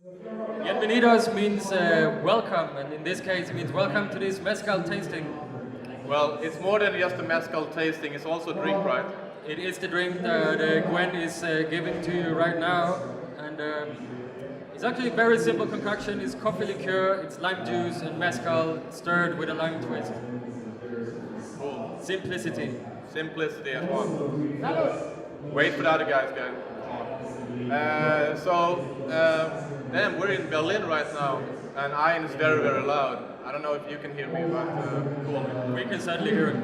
Bienvenidos means welcome, and in this case it means welcome to this mezcal tasting. Well, it's more than just a mezcal tasting, it's also a drink, right? It is the drink that Gwen is giving to you right now, and it's actually a very simple concoction. It's coffee liqueur, it's lime juice and mezcal stirred with a lime twist. Cool. Simplicity. Simplicity as well. Wait for the other guys, guys. Damn, we're in Berlin right now, and Ian is very, very loud. I don't know if you can hear me, but cool. We can certainly hear it.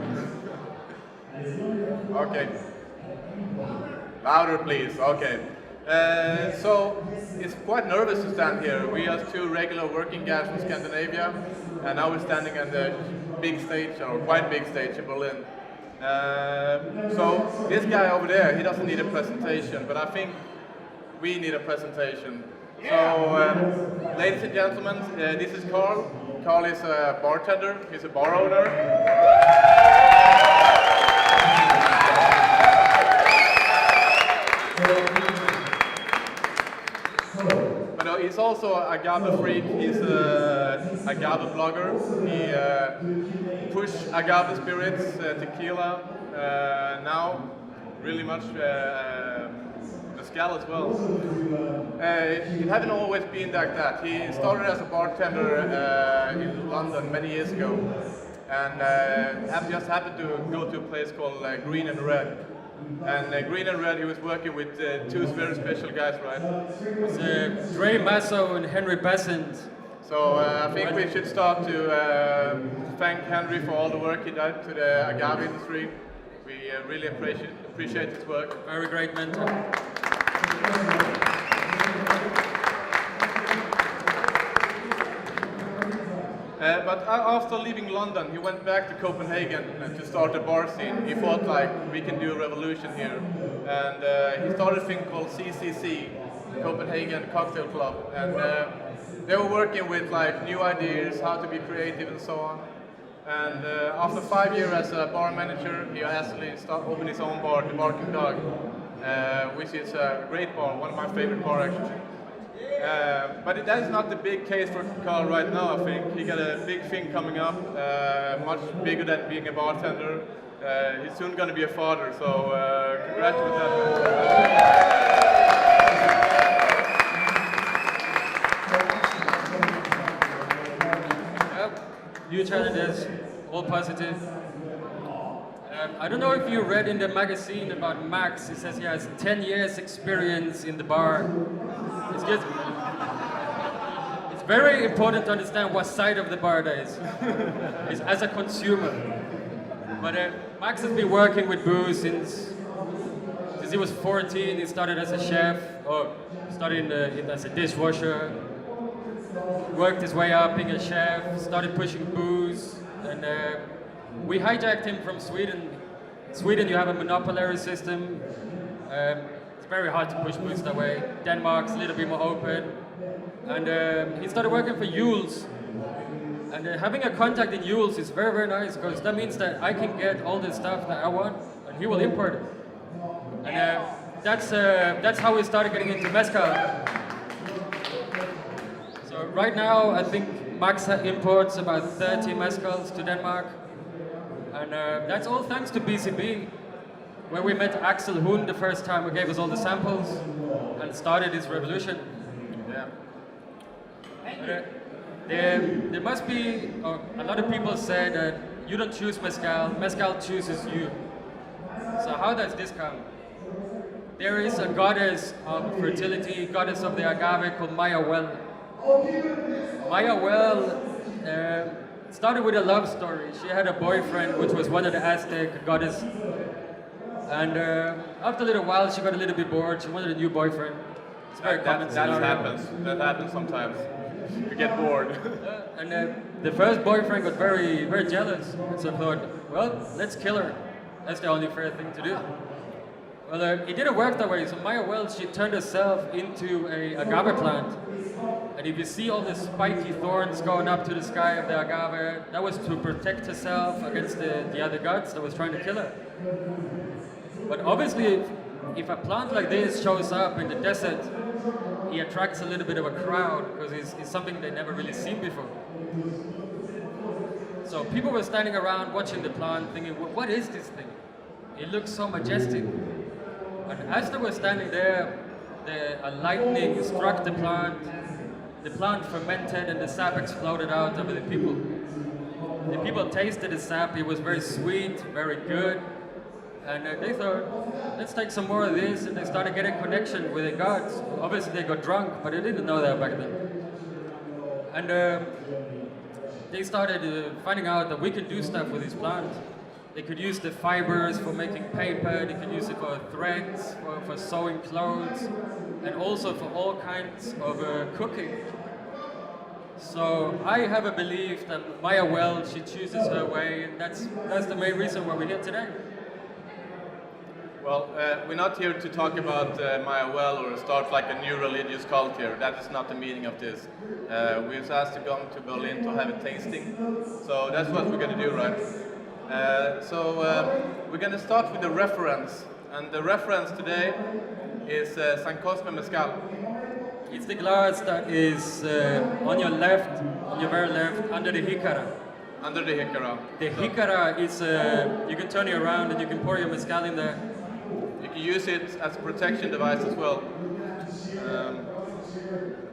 Okay. Louder, please. Okay. So, it's quite nervous to stand here. We are two regular working guys from Scandinavia, and now we're standing on the big stage, or quite big stage in Berlin. So, this guy over there, he doesn't need a presentation, but I think we need a presentation. So, ladies and gentlemen, this is Carl. Carl is a bartender, he's a bar owner. But he's also a agave freak, he's a agave blogger. He pushes agave spirits, tequila, now really much mezcal as well. It hasn't always been like that. He started as a bartender in London many years ago, and just happened to go to a place called Green and Red. And Green and Red, he was working with two very special guys, right? It's Dre Masso and Henry Besant. So I think we should start to thank Henry for all the work he did to the agave industry. We really appreciate his work. Very great mentor. But after leaving London, he went back to Copenhagen to start a bar scene. He thought like, we can do a revolution here. And he started a thing called CCC, Copenhagen Cocktail Club. And they were working with like new ideas, how to be creative and so on. And after 5 years as a bar manager, he actually opened his own bar, the Barking Dog, which is a great bar, one of my favorite bars actually. But that is not the big case for Carl right now, I think. He got a big thing coming up, much bigger than being a bartender. He's soon going to be a father, so congrats with that. Huge challenges, all positive. I don't know if you read in the magazine about Max. It says he has 10 years experience in the bar. It's very important to understand what side of the bar that is. It's as a consumer. But Max has been working with booze since he was 14. He started as a chef, or started as a dishwasher. Worked his way up being a chef, started pushing booze, and we hijacked him from Sweden. In Sweden you have a monopoly system. It's very hard to push booze that way. Denmark's a little bit more open. And he started working for Juuls. And having a contact in Juuls is very, very nice, because that means that I can get all the stuff that I want, and he will import it. And that's how we started getting into mezcal. Right now, I think Max imports about 30 mezcals to Denmark, and that's all thanks to BCB, where we met Axel Hund the first time, who gave us all the samples and started this revolution. Yeah. There must be, a lot of people say that you don't choose mezcal, mezcal chooses you. So how does this come? There is a goddess of fertility, goddess of the agave called Maya Well. Maya Well started with a love story. She had a boyfriend, which was one of the Aztec goddess. And after a little while, she got a little bit bored. She wanted a new boyfriend. It's very common scenario. That happens sometimes. You get bored. And the first boyfriend got very, very jealous. And so thought, well, let's kill her. That's the only fair thing to do. Well, it didn't work that way. So Maya Well, she turned herself into a agave plant. And if you see all the spiky thorns going up to the sky of the agave, that was to protect herself against the other gods that was trying to kill her. But obviously, if a plant like this shows up in the desert, he attracts a little bit of a crowd because he's something they never really seen before. So people were standing around watching the plant thinking, what is this thing? It looks so majestic. And as they were standing there, a lightning struck the plant fermented and the sap exploded out over the people. The people tasted the sap, it was very sweet, very good. And they thought, let's take some more of this, and they started getting connection with the gods. Obviously they got drunk, but they didn't know that back then. And they started finding out that we could do stuff with this plant. They could use the fibers for making paper, they could use it for threads, for sewing clothes, and also for all kinds of cooking. So I have a belief that Maya Well, she chooses her way, and that's the main reason why we're here today. Well, we're not here to talk about Maya Well or start like a new religious cult here. That is not the meaning of this. We was asked to come to Berlin to have a tasting, so that's what we're going to do, right? We're going to start with the reference, and the reference today is San Cosme Mezcal. It's the glass that is on your left, on your very left, under the jicara. Under the jicara. The jicara is, you can turn it around and you can pour your mezcal in there. You can use it as a protection device as well.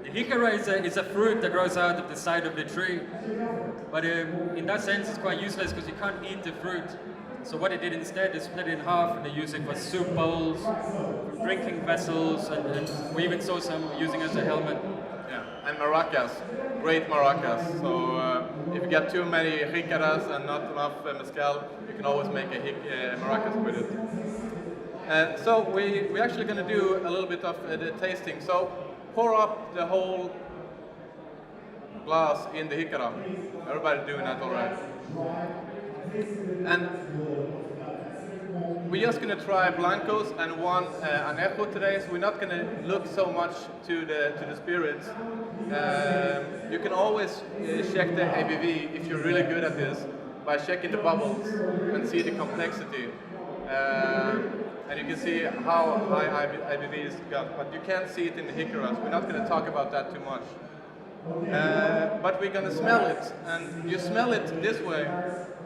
The jicara is a fruit that grows out of the side of the tree. But in that sense, it's quite useless because you can't eat the fruit. So what they did instead is split it in half and they use it for soup bowls, drinking vessels, and we even saw some using it as a helmet. Yeah, and maracas, great maracas. So if you get too many jicaras and not enough mezcal, you can always make a maracas with it. So we're actually going to do a little bit of the tasting. So pour up the whole glass in the jicara. Everybody's doing that all right. And we're just going to try blancos and one anejo today, so we're not going to look so much to the spirits. You can always check the ABV if you're really good at this by checking the bubbles and see the complexity. And you can see how high ABV is got, but you can't see it in the jicaras. We're not going to talk about that too much. But we're going to smell it, and you smell it this way.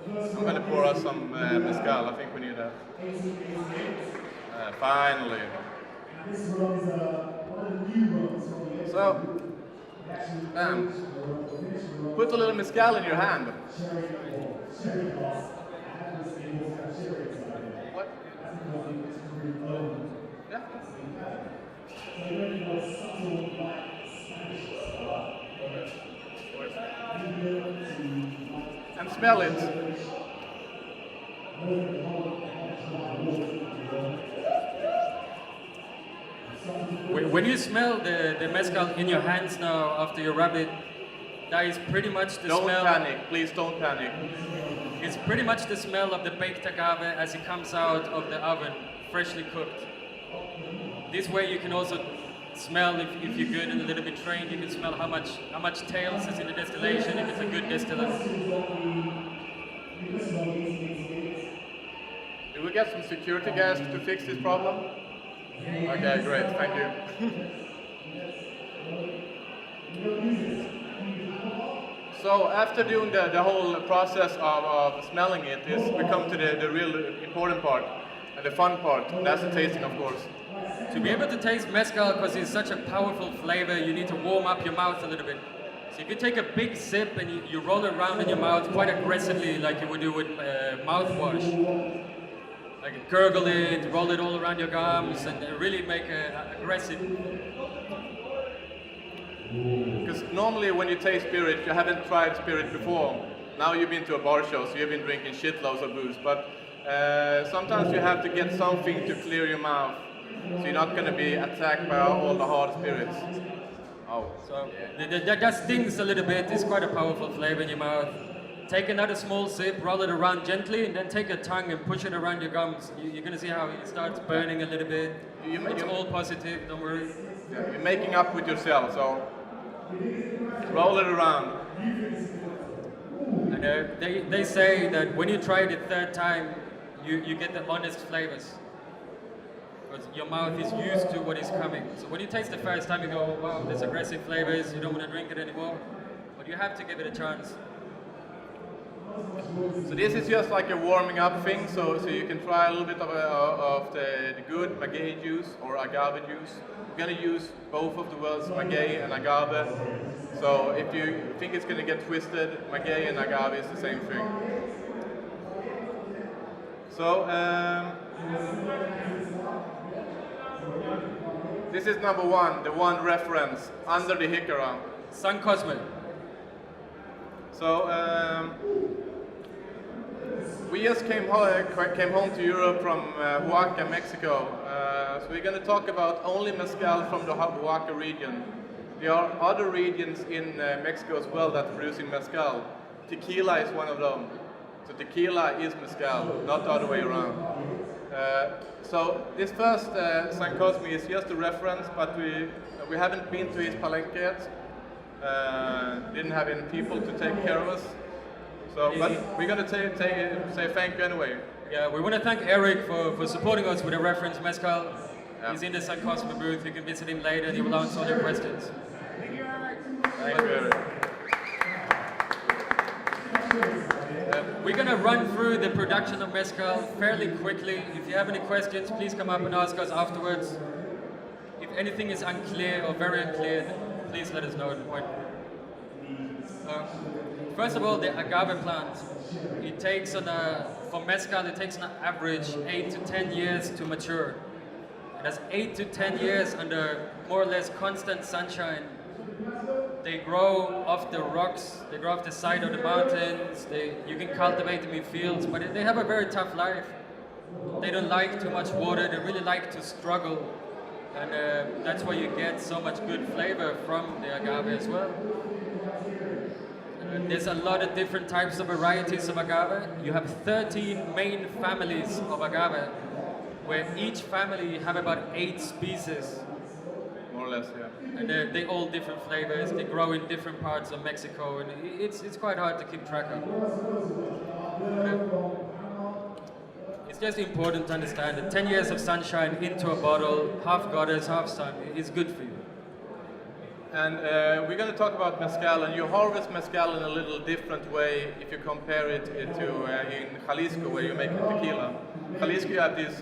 I'm going to pour us some mezcal. I think we need that. Finally. So, put a little mezcal in your hand. What? Yeah. And smell it. When you smell the mezcal in your hands now after you rub it, that is pretty much the smell. Don't panic, please don't panic. It's pretty much the smell of the baked agave as it comes out of the oven, freshly cooked. This way you can also smell, if you're good and a little bit trained, you can smell how much tails is in the distillation, if it's a good distiller. Do we get some security guys to fix this problem? Okay, great, thank you. So after doing the whole process of smelling it, we come to the real important part, and the fun part, and that's the tasting, of course. To be able to taste mezcal, because it's such a powerful flavor, you need to warm up your mouth a little bit. So if you take a big sip and you roll it around in your mouth quite aggressively, like you would do with mouthwash, like gurgle it, roll it all around your gums, and really make it aggressive. Because normally when you taste spirit, you haven't tried spirit before. Now you've been to a bar show, so you've been drinking shitloads of booze, but sometimes you have to get something to clear your mouth, so you're not going to be attacked by all the hard spirits. Oh. So that stings a little bit. It's quite a powerful flavor in your mouth. Take another small sip, roll it around gently, and then take your tongue and push it around your gums. You're going to see how it starts burning a little bit. It's all positive, don't worry. Yeah, you're making up with yourself, so roll it around. And they say that when you try it the third time, you get the honest flavors. because your mouth is used to what is coming. So when you taste the first time, you go, oh, wow, there's aggressive flavors, you don't want to drink it anymore. But you have to give it a chance. So this is just like a warming up thing, so you can try a little bit of the good maguey juice or agave juice. We're going to use both of the words, maguey and agave. So if you think it's going to get twisted, maguey and agave is the same thing. So this is number one, the one reference, under the hickory. San Cosme. So we just came home to Europe from Oaxaca, Mexico. So we're going to talk about only mezcal from the Oaxaca region. There are other regions in Mexico as well that are producing mezcal. Tequila is one of them. So tequila is mezcal, not the other way around. So this first San Cosme is just a reference, but we haven't been to his palenque yet. Didn't have any people to take care of us. So, but we're going to say thank you anyway. Yeah, we want to thank Eric for supporting us with a reference mezcal. Yeah. He's in the San Cosme booth. You can visit him later and he will answer all your questions. Thank you, Eric. We're going to run through the production of mezcal fairly quickly. If you have any questions, please come up and ask us afterwards. If anything is unclear or very unclear, please let us know at the point. First of all, the agave plant. It takes for mezcal, it takes on average 8 to 10 years to mature. It has 8 to 10 years under more or less constant sunshine. They grow off the rocks, they grow off the side of the mountains, you can cultivate them in fields, but they have a very tough life. They don't like too much water, they really like to struggle. And that's why you get so much good flavor from the agave as well. There's a lot of different types of varieties of agave. You have 13 main families of agave, where each family have about 8 species. More or less, yeah. And they all different flavors, they grow in different parts of Mexico, and it's quite hard to keep track of. It's just important to understand that 10 years of sunshine into a bottle, half goddess, half sun, is good for you. And we're going to talk about mezcal, and you harvest mezcal in a little different way if you compare it to in Jalisco, where you make tequila. Jalisco, you have this,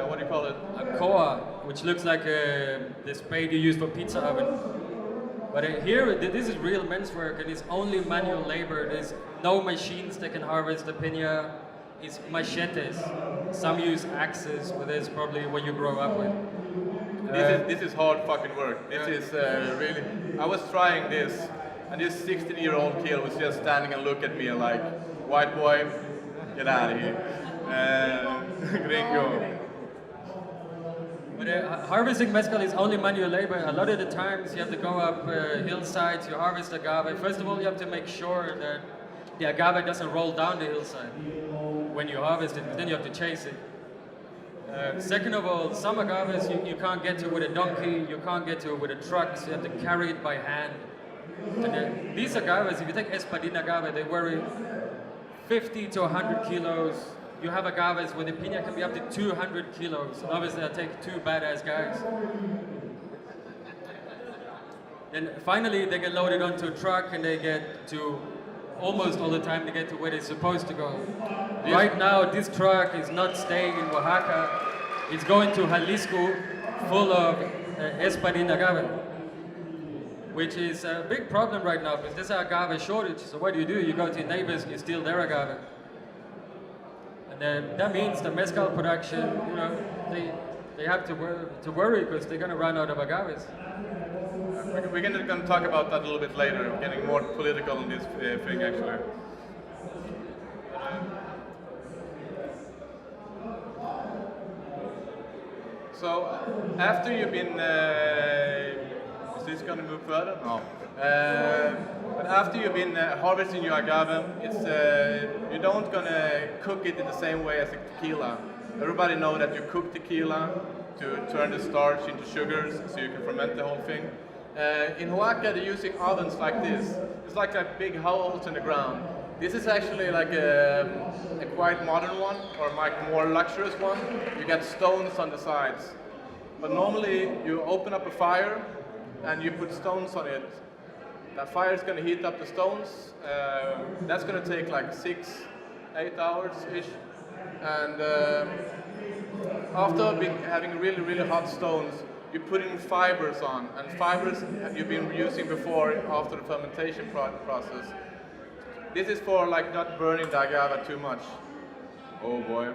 what do you call it? A koa, which looks like the spade you use for pizza oven. But here, this is real men's work, and it's only manual labor. There's no machines that can harvest the piña. It's machetes. Some use axes, but that's probably what you grow up with. This is hard fucking work. This is really. I was trying this, and this 16-year-old kid was just standing and looking at me like, "White boy, get out of here, gringo." But harvesting mezcal is only manual labor. A lot of the times you have to go up hillsides, you harvest agave. First of all, you have to make sure that the agave doesn't roll down the hillside when you harvest it, but then you have to chase it. Second of all, some agaves you can't get to with a donkey, you can't get to with a truck, so you have to carry it by hand. And these agaves, if you take Espadin agave, they weigh 50 to 100 kilos. You have agaves where the piña can be up to 200 kilos. And obviously, I take 2 badass guys. Then finally, they get loaded onto a truck and they get to, almost all the time, they get to where they're supposed to go. Right now, this truck is not staying in Oaxaca. It's going to Jalisco, full of Espadin agave, which is a big problem right now because there's an agave shortage. So what do? You go to your neighbors, you steal their agave. And that means the mezcal production, you know, they have to worry because they're going to run out of agaves. We're going to talk about that a little bit later. We're getting more political on this thing, actually. So, after you've been, is this going to move further? No. But after you've been harvesting your agave, you don't gonna cook it in the same way as a tequila. Everybody know that you cook tequila to turn the starch into sugars, so you can ferment the whole thing. In Oaxaca, they're using ovens like this. It's like a big holes in the ground. This is actually like a quite modern one, or like more luxurious one. You got stones on the sides. But normally you open up a fire and you put stones on it. That fire is going to heat up the stones. That's going to take like 6-8 hours-ish. And after having really, really hot stones, you put in fibers on. And fibers you've been using before after the fermentation process. This is for like not burning the agave too much. Oh boy,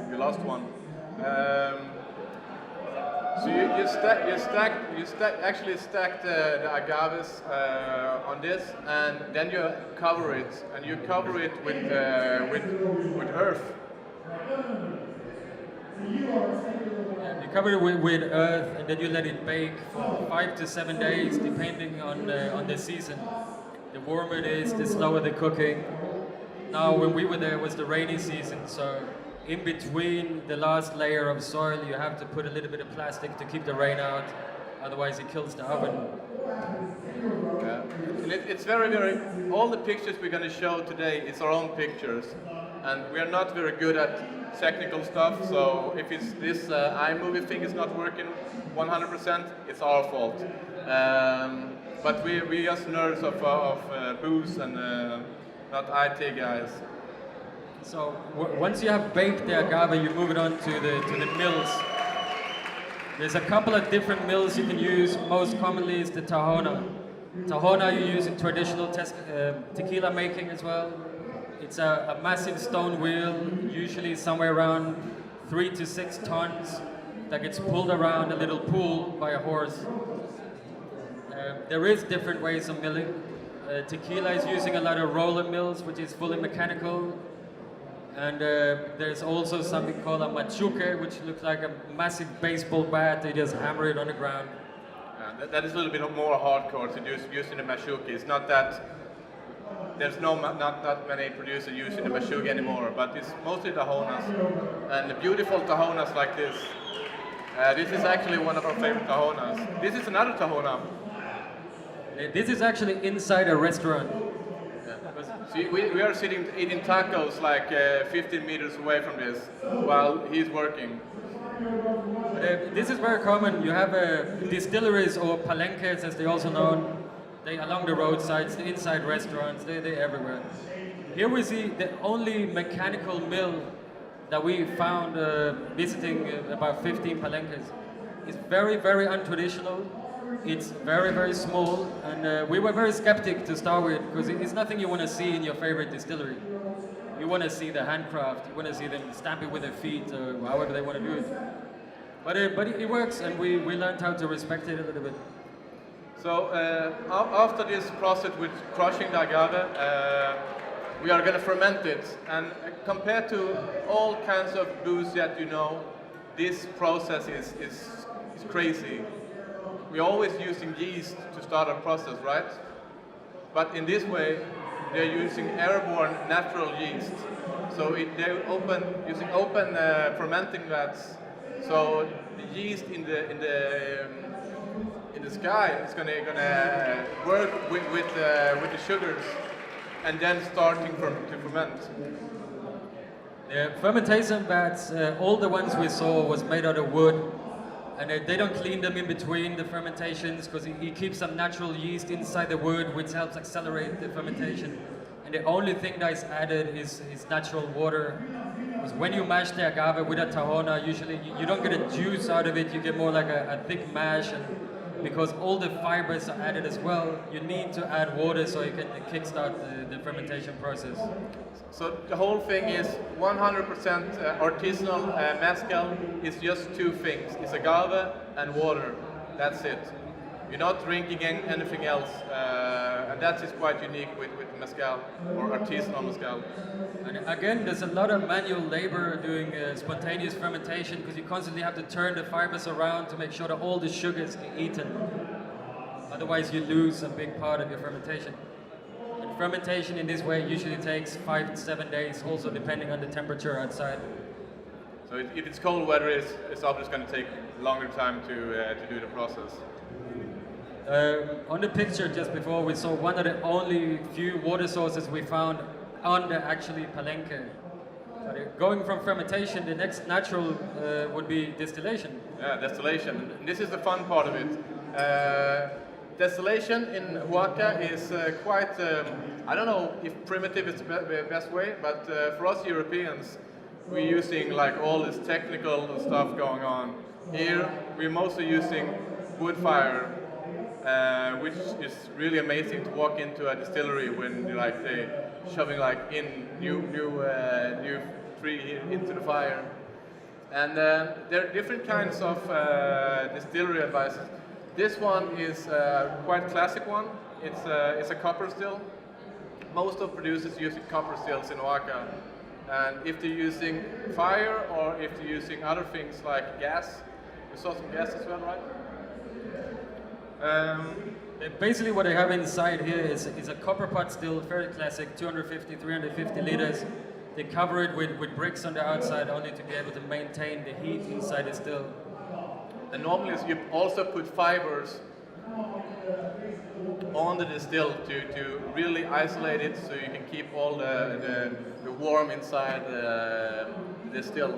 we lost one. So you actually stack the agaves on this, and then you cover it, and you cover it with earth. Yeah, you cover it with earth, and then you let it bake for 5 to 7 days, depending on the season. The warmer it is, the slower the cooking. Now, when we were there, it was the rainy season, so in between the last layer of soil, you have to put a little bit of plastic to keep the rain out, otherwise it kills the oven. Yeah. And it's very, very, all the pictures we're going to show today is our own pictures, and we are not very good at technical stuff, so if it's this iMovie thing is not working 100%, it's our fault. But we just nerds of booze and not IT guys. So once you have baked the agave, you move it on to the mills. There's a couple of different mills you can use. Most commonly is the tahona. Tahona you use in traditional tequila making as well. It's a massive stone wheel, usually somewhere around 3 to 6 tons, that gets pulled around a little pool by a horse. There is different ways of milling. Tequila is using a lot of roller mills, which is fully mechanical. And there's also something called a machuque, which looks like a massive baseball bat. They just hammer it on the ground. That is a little bit more hardcore to using the machuque. It's not that, there's not many producers using the machuque anymore, but it's mostly tahonas. And the beautiful tahonas like this. This is actually one of our favorite tahonas. This is another tahona. This is actually inside a restaurant. See, we are sitting eating tacos like 15 meters away from this while he's working. This is very common. You have distilleries or palenques, as they're also known. They along the roadsides, the inside restaurants, they're everywhere. Here we see the only mechanical mill that we found visiting about 15 palenques. It's very, very untraditional. It's very, very small, and we were very skeptic to start with, because it's nothing you want to see in your favorite distillery. You want to see the handcraft, you want to see them stamp it with their feet, or however they want to do it. But it works, and we learned how to respect it a little bit. So after this process with crushing the agave, we are going to ferment it. And compared to all kinds of booze that you know, this process is crazy. We're always using yeast to start a process, right? But in this way, they're using airborne natural yeast. So they're using open fermenting vats. So the yeast in the sky is gonna work with the sugars, and then starting to ferment. The fermentation vats, all the ones we saw was made out of wood. And they don't clean them in between the fermentations, because it keeps some natural yeast inside the wood, which helps accelerate the fermentation. And the only thing that is added is natural water. Because when you mash the agave with a tahona, usually you don't get a juice out of it, you get more like a thick mash. And because all the fibers are added as well, you need to add water so you can kickstart the fermentation process. So the whole thing is 100% artisanal mezcal. Is just two things. It's agave and water. That's it. You're not drinking anything else. And that is quite unique with mezcal, or artisanal mezcal. And again, there's a lot of manual labor doing spontaneous fermentation, because you constantly have to turn the fibers around to make sure that all the sugars get eaten. Otherwise, you lose a big part of your fermentation. And fermentation in this way usually takes 5 to 7 days, also depending on the temperature outside. So if it's cold weather, it's obviously going to take longer time to do the process. On the picture just before, we saw one of the only few water sources we found on the actually palenque. But going from fermentation, the next natural would be distillation. Yeah, distillation. And this is the fun part of it. Distillation in Oaxaca is quite, I don't know if primitive is the best way, but for us Europeans, we're using like all this technical stuff going on. Here, we're mostly using wood fire, which is really amazing to walk into a distillery when they're shoving like in new tree into the fire. And there are different kinds of distillery advices. This one is quite classic one. It's a copper still. Most of producers use copper stills in Oaxaca. And if they're using fire or if they're using other things like gas, you saw some gas as well, right? Basically what I have inside here is a copper pot still, very classic, 250, 350 liters. They cover it with bricks on the outside only to be able to maintain the heat inside the still. And normally you also put fibers on the distill to really isolate it so you can keep all the warm inside the distill.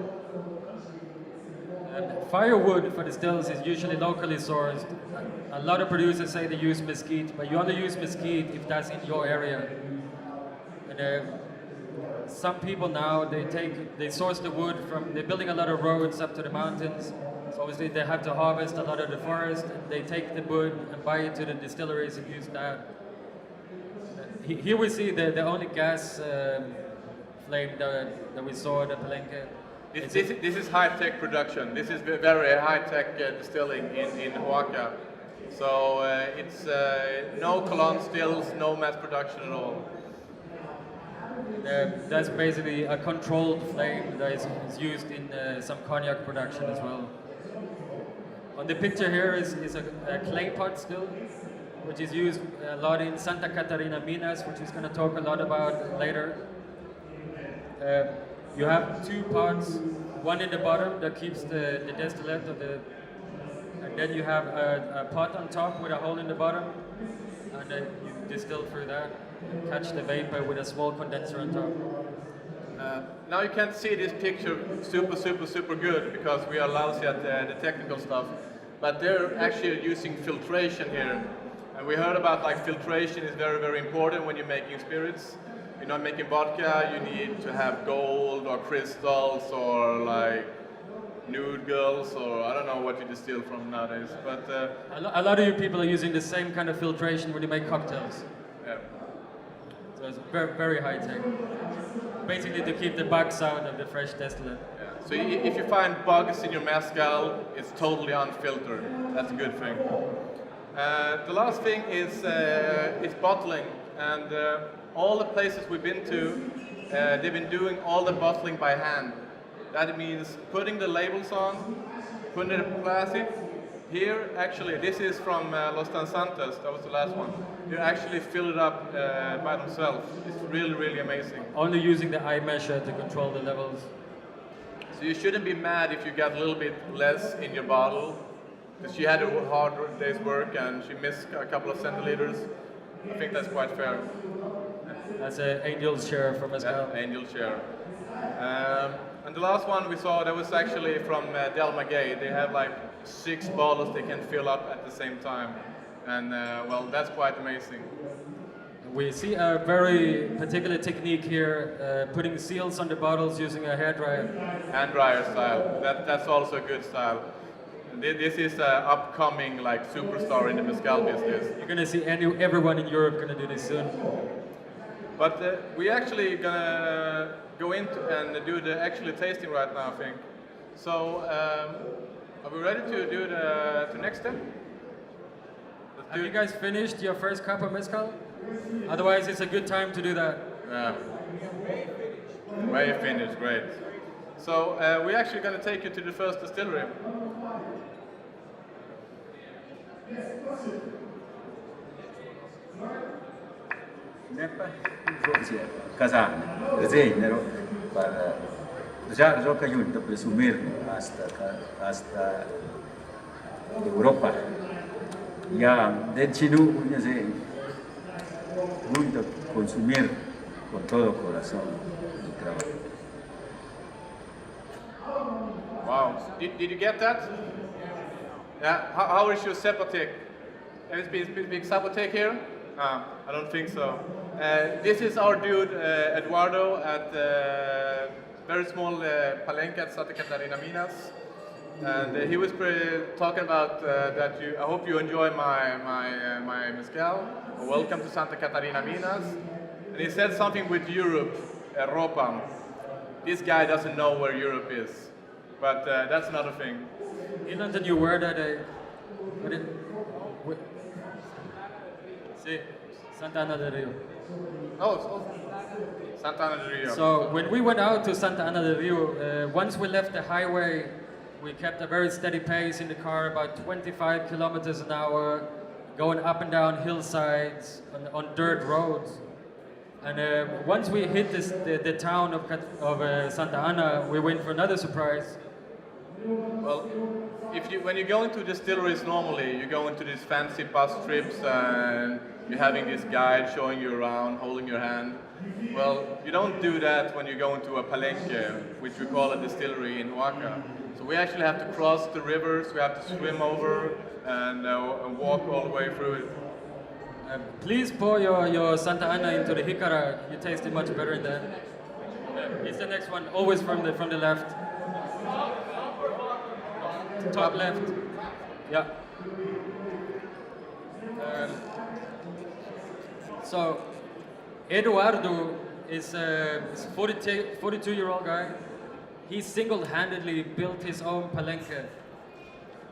And firewood for distills is usually locally sourced. A lot of producers say they use mesquite, but you only use mesquite if that's in your area. And some people now, they source the wood from, they're building a lot of roads up to the mountains. So obviously they have to harvest a lot of the forest, and they take the wood and buy it to the distilleries and use that. Here we see the only gas flame that we saw at the Palenque. This is high-tech production. This is very high-tech distilling in Oaxaca. So it's no colon stills, no mass production at all. That's basically a controlled flame that is used in some cognac production as well. On the picture here is a clay pot still, which is used a lot in Santa Catarina Minas, which we're going to talk a lot about later. You have two pots, one in the bottom that keeps the distillate, and then you have a pot on top with a hole in the bottom, and then you distill through that and catch the vapor with a small condenser on top. Now you can't see this picture super good because we are lousy at the technical stuff, but they're actually using filtration here. And we heard about like filtration is very important when you're making spirits. You're not making vodka, you need to have gold or crystals or like nude girls or I don't know what you distill from nowadays. But a lot of you people are using the same kind of filtration when you make cocktails. Yeah. So it's very high tech. Basically to keep the bugs out of the fresh distillate. Yeah. So if you find bugs in your mezcal, it's totally unfiltered. That's a good thing. The last thing is bottling, and all the places we've been to, they've been doing all the bottling by hand. That means putting the labels on, putting it in plastic. Here, actually, this is from Los Tansantes, that was the last one. They actually fill it up by themselves. It's really amazing. Only using the eye measure to control the levels. So you shouldn't be mad if you got a little bit less in your bottle, because she had a hard day's work and she missed a couple of centiliters. I think that's quite fair. That's an angel's share for mezcal. Yeah, angel's share. And the last one we saw, that was actually from Del Maguey. They have like 6 bottles they can fill up at the same time. And well, that's quite amazing. We see a very particular technique here, putting seals on the bottles using a hairdryer. Hand dryer style. That's also a good style. This is an upcoming like superstar in the mezcal business. You're gonna see everyone in Europe gonna do this soon. But we're actually gonna go into and do the actual tasting right now, I think. So, are we ready to do the next step? Have you guys finished your first cup of mezcal? Otherwise, it's a good time to do that. Yeah. Way finished, great. So, we're actually going to take you to the first distillery. Kazan, reseñero para ya roca junto presumirme hasta Europa. Ya de Chinu ya se junto consumir con todo corazón el trabajo. Wow, did you get that? Yeah, how is your Zapotec? Have you been Zapotec here? I don't think so. This is our dude, Eduardo, at very small palenque at Santa Catarina Minas. And he was talking about that I hope you enjoy my mezcal. Welcome to Santa Catarina Minas. And he said something with Europe, Europa. This guy doesn't know where Europe is, but that's another thing. You learned a new word that See, Santa Ana del Rio. Oh, Santa Ana del Rio. So when we went out to Santa Ana del Rio, once we left the highway, we kept a very steady pace in the car, about 25 kilometers an hour, going up and down hillsides on dirt roads. And once we hit the town of Santa Ana, we went for another surprise. Well, when you go into distilleries normally, you go into these fancy bus trips and you're having this guide showing you around, holding your hand. Well, you don't do that when you go into a palenque, which we call a distillery in Oaxaca. So we actually have to cross the rivers, we have to swim over and walk all the way through it. Please pour your Santa Ana into the jicara. You taste it much better than that. It's the next one, always from the left. Top left. Yeah. So, Eduardo is a 42-year-old guy. He single-handedly built his own palenque,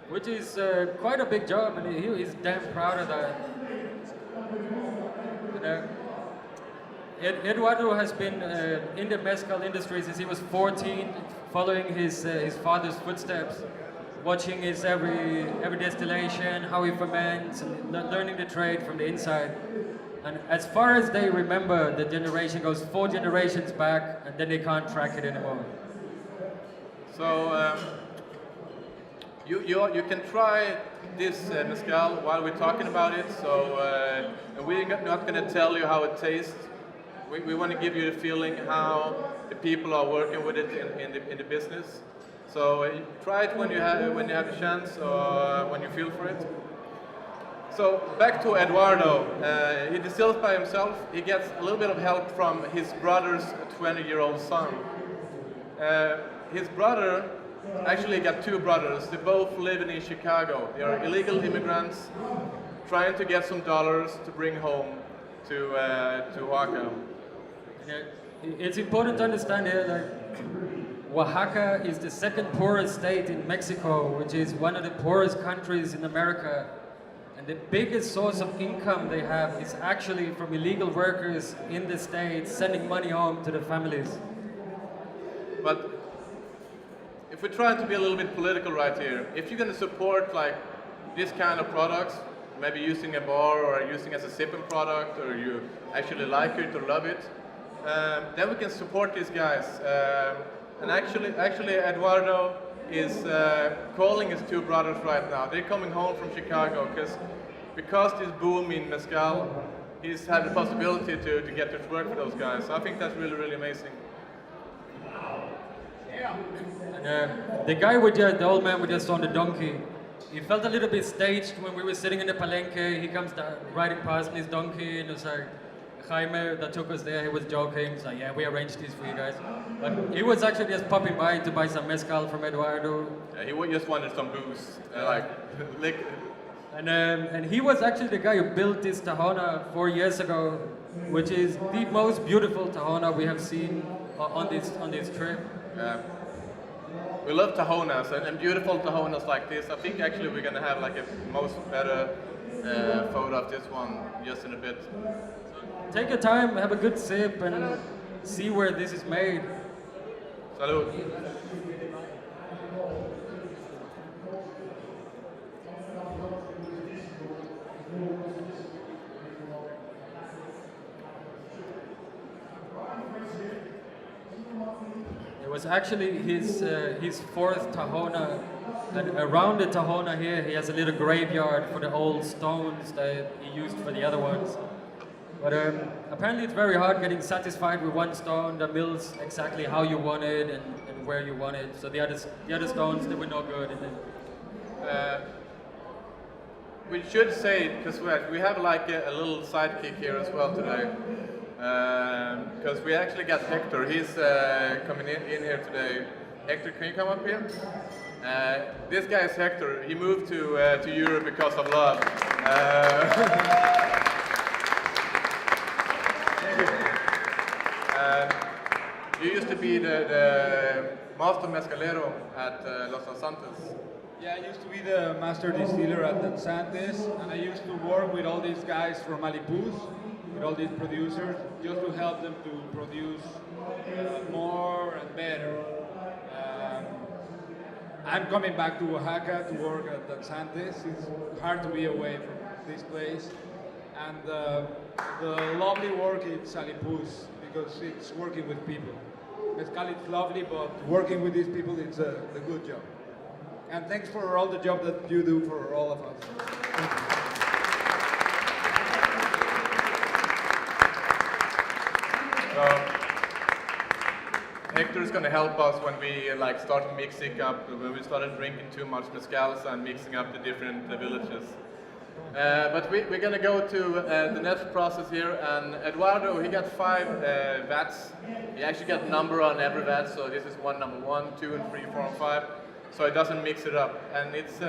which is quite a big job, and he's damn proud of that. Eduardo has been in the mezcal industry since he was 14, following his father's footsteps, watching his every distillation, how he ferments, and learning the trade from the inside. And as far as they remember, the generation goes 4 generations back, and then they can't track it anymore. So you can try this mezcal while we're talking about it. So we're not going to tell you how it tastes. We want to give you the feeling how the people are working with it in the business. So try it when you have a chance or when you feel for it. So back to Eduardo. He distills by himself. He gets a little bit of help from his brother's 20-year-old son. His brother actually got 2 brothers. They both live in Chicago. They are illegal immigrants trying to get some dollars to bring home to Oaxaca. It's important to understand here that Oaxaca is the 2nd poorest state in Mexico, which is one of the poorest countries in America. And the biggest source of income they have is actually from illegal workers in the state sending money home to their families. But if we're trying to be a little bit political right here, if you're going to support like this kind of products, maybe using a bar or using as a sipping product, or you actually like it or love it, then we can support these guys. And actually Eduardo is calling his 2 brothers right now. They're coming home from Chicago because this boom in mezcal, he's had the possibility to get to work for those guys. So I think that's really, really amazing. And the guy the old man we just on the donkey, he felt a little bit staged when we were sitting in the palenque. He comes riding past on his donkey, and it's like, Jaime that took us there, he was joking. He's like, yeah, we arranged this for you guys. But he was actually just popping by to buy some mezcal from Eduardo. Yeah, he just wanted some booze, And he was actually the guy who built this Tahona 4 years ago, which is the most beautiful Tahona we have seen on this trip. Yeah. We love Tahonas and beautiful Tahonas like this. I think actually we're going to have like a most better photo of this one just in a bit. Take your time, have a good sip, and see where this is made. Salud. It was actually his 4th Tahona, and around the Tahona here he has a little graveyard for the old stones that he used for the other ones. But apparently it's very hard getting satisfied with one stone that mills exactly how you want it and where you want it. So the other stones, they were no good. we should say, because we have like a little sidekick here as well today. Because we actually got Hector. He's coming in here today. Hector, can you come up here? This guy is Hector. He moved to Europe because of love. You used to be the master mezcalero at Los Santos. Yeah, I used to be the master distiller at Danzantes, and I used to work with all these guys from Alipuz, with all these producers, just to help them to produce more and better. I'm coming back to Oaxaca to work at Danzantes. It's hard to be away from this place. And the lovely work is Alipuz, because it's working with people. Mezcal is lovely, but working with these people, it's a good job. And thanks for all the job that you do for all of us. Hector is going to help us when we started mixing up, when we started drinking too much mezcals and mixing up the different villages. But we're going to go to the next process here, and Eduardo, he got 5 vats. He actually got a number on every vat, so this is number 1, 2, and 3, 4, and 5. So it doesn't mix it up. And it's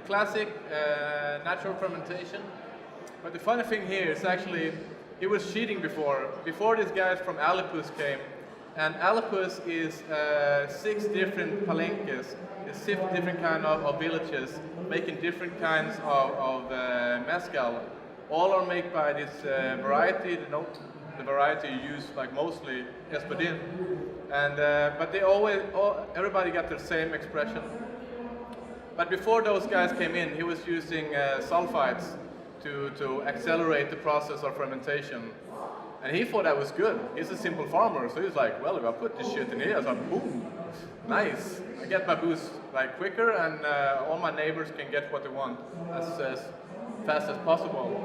classic natural fermentation. But the funny thing here is actually, he was cheating before. Before these guys from Alipuz came, and Alipuz is 6 different palenques, 6 different kind of villages, making different kinds of mezcal. All are made by this variety, the variety used mostly Espadin. And but everybody got the same expression. But before those guys came in, he was using sulfites to accelerate the process of fermentation. And he thought that was good. He's a simple farmer, so he's like, well, if I put this shit in here, it's like, boom, nice. I get my booze quicker, and all my neighbors can get what they want as fast as possible.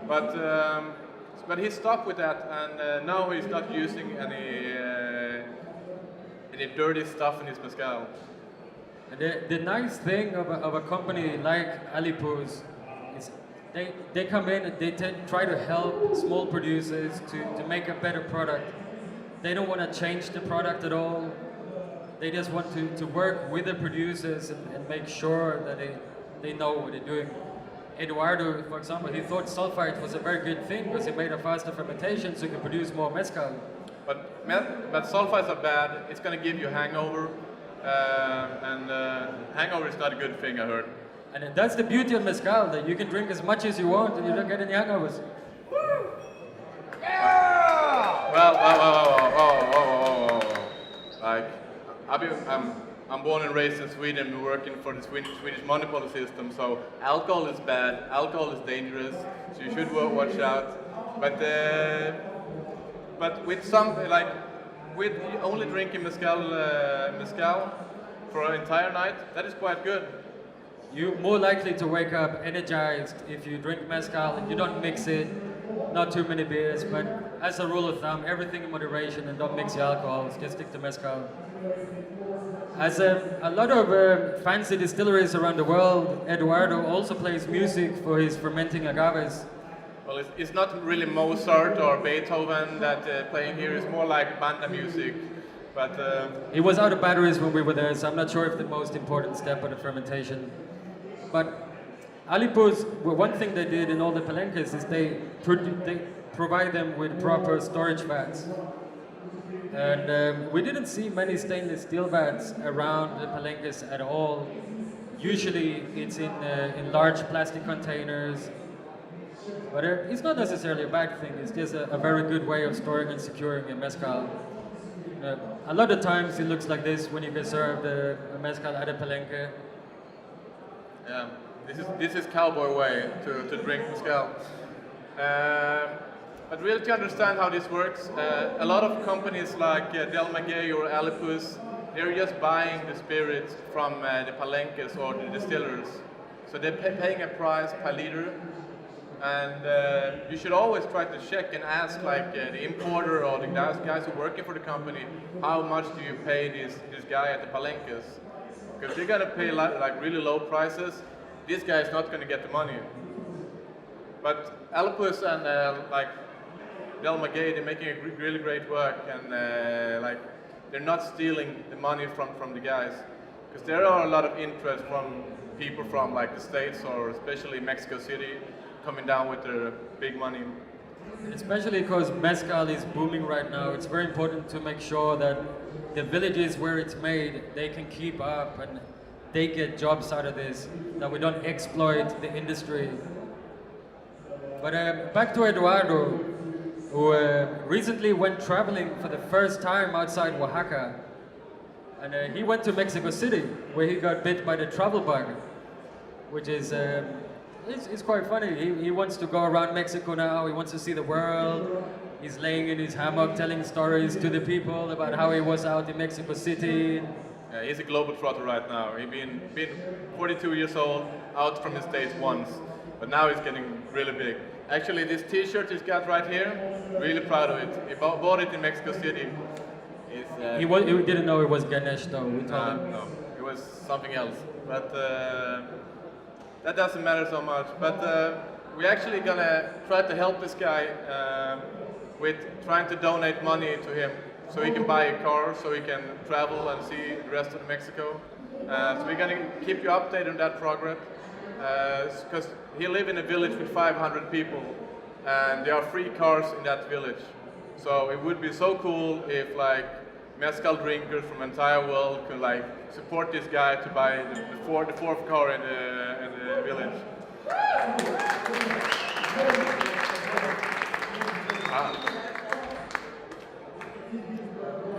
But he stopped with that, and now he's not using any dirty stuff in his mezcal. The nice thing of a company like Alipuz is they come in and they try to help small producers to make a better product. They don't want to change the product at all. They just want to work with the producers and make sure that they know what they're doing. Eduardo, for example, he thought sulfite was a very good thing because it made a faster fermentation so you can produce more mezcal. But sulfites are bad. It's going to give you hangover, and hangover is not a good thing, I heard. And that's the beauty of mezcal, that you can drink as much as you want and you don't get any hangovers. Yeah! Well, like, I'm born and raised in Sweden, working for the Swedish monopoly system, so alcohol is bad, alcohol is dangerous, so you should watch out. But with with only drinking mezcal for an entire night, that is quite good. You're more likely to wake up energized if you drink mezcal and you don't mix it, not too many beers, but as a rule of thumb, everything in moderation and don't mix your alcohols, just stick to mezcal. As a lot of fancy distilleries around the world, Eduardo also plays music for his fermenting agaves. Well, it's not really Mozart or Beethoven that playing here, it's more like banda music. But he was out of batteries when we were there, so I'm not sure if the most important step of the fermentation. But Alipuz, one thing they did in all the palenques is they provide them with proper storage vats. And we didn't see many stainless steel vats around the palenques at all. Usually it's in large plastic containers. But it's not necessarily a bad thing, it's just a very good way of storing and securing a mezcal. A lot of times it looks like this when you get served a mezcal at a palenque. Yeah, this is cowboy way to drink mezcal. But really to understand how this works, a lot of companies like Del Maguey or Alipuz, they're just buying the spirits from the palenques or the distillers. So they're paying a price per liter. And you should always try to check and ask the importer or the guys who are working for the company, how much do you pay this guy at the palenques? Because they're gonna pay really low prices. this guy is not going to get the money. But Alpus and like Del Maguey, they're making a really great work, and like they're not stealing the money from the guys, because there are a lot of interest from people from like the States or especially Mexico City coming down with their big money. Especially because mezcal is booming right now, it's very important to make sure that the villages where it's made, they can keep up and they get jobs out of this, that we don't exploit the industry. But back to Eduardo, who recently went traveling for the first time outside Oaxaca. And he went to Mexico City, where he got bit by the travel bug, which is it's quite funny. He wants to go around Mexico now, he wants to see the world. He's laying in his hammock telling stories to the people about how he was out in Mexico City. Yeah, he's a globetrotter right now. He's been 42 years old, out from the States once, but now he's getting really big. Actually, this t-shirt he's got right here, really proud of it. He bought it in Mexico City. He didn't know it was Ganesh though, we told him. No, it was something else. But that doesn't matter so much. But we're actually gonna try to help this guy with trying to donate money to him so he can buy a car, so he can travel and see the rest of Mexico. So we're gonna keep you updated on that progress, because he lives in a village with 500 people, and there are free cars in that village. So it would be so cool if like mezcal drinkers from the entire world could like support this guy to buy the fourth car in the village.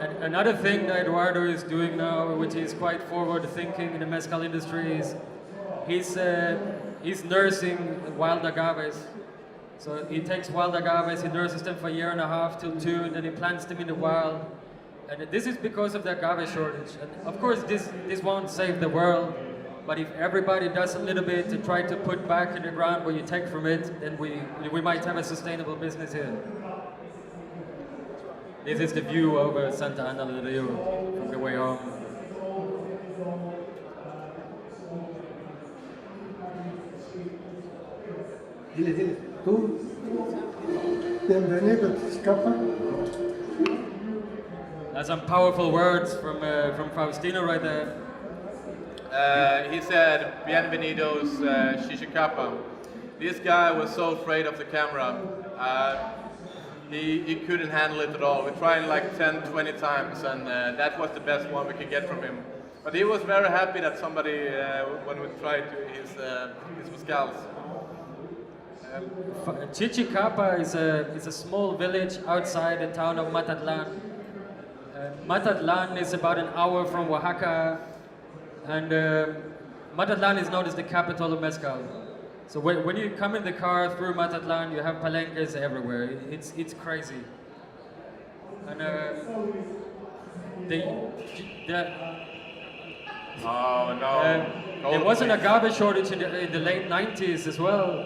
And another thing that Eduardo is doing now, which is quite forward-thinking in the mezcal industry, is he's nursing wild agaves. So he takes wild agaves, he nurses them for a year and a half till 2, and then he plants them in the wild. And this is because of the agave shortage. And of course, this won't save the world, but if everybody does a little bit to try to put back in the ground what you take from it, then we might have a sustainable business here. This is the view over Santa Ana del Rio from the way home. Dile, tú, bienvenido, escapa. That's some powerful words from Faustino right there. He said, "Bienvenidos, Shishikapa." This guy was so afraid of the camera. He couldn't handle it at all. We tried like 10, 20 times, and that was the best one we could get from him. But he was very happy that somebody, when we tried his mezcals. Chichicapa is a small village outside the town of Matatlan. Matatlan is about an hour from Oaxaca, and Matatlan is known as the capital of mezcal. So when you come in the car through Matatlan, you have palenques everywhere. It's crazy. And Oh no! there was an agave shortage in the late 90s as well,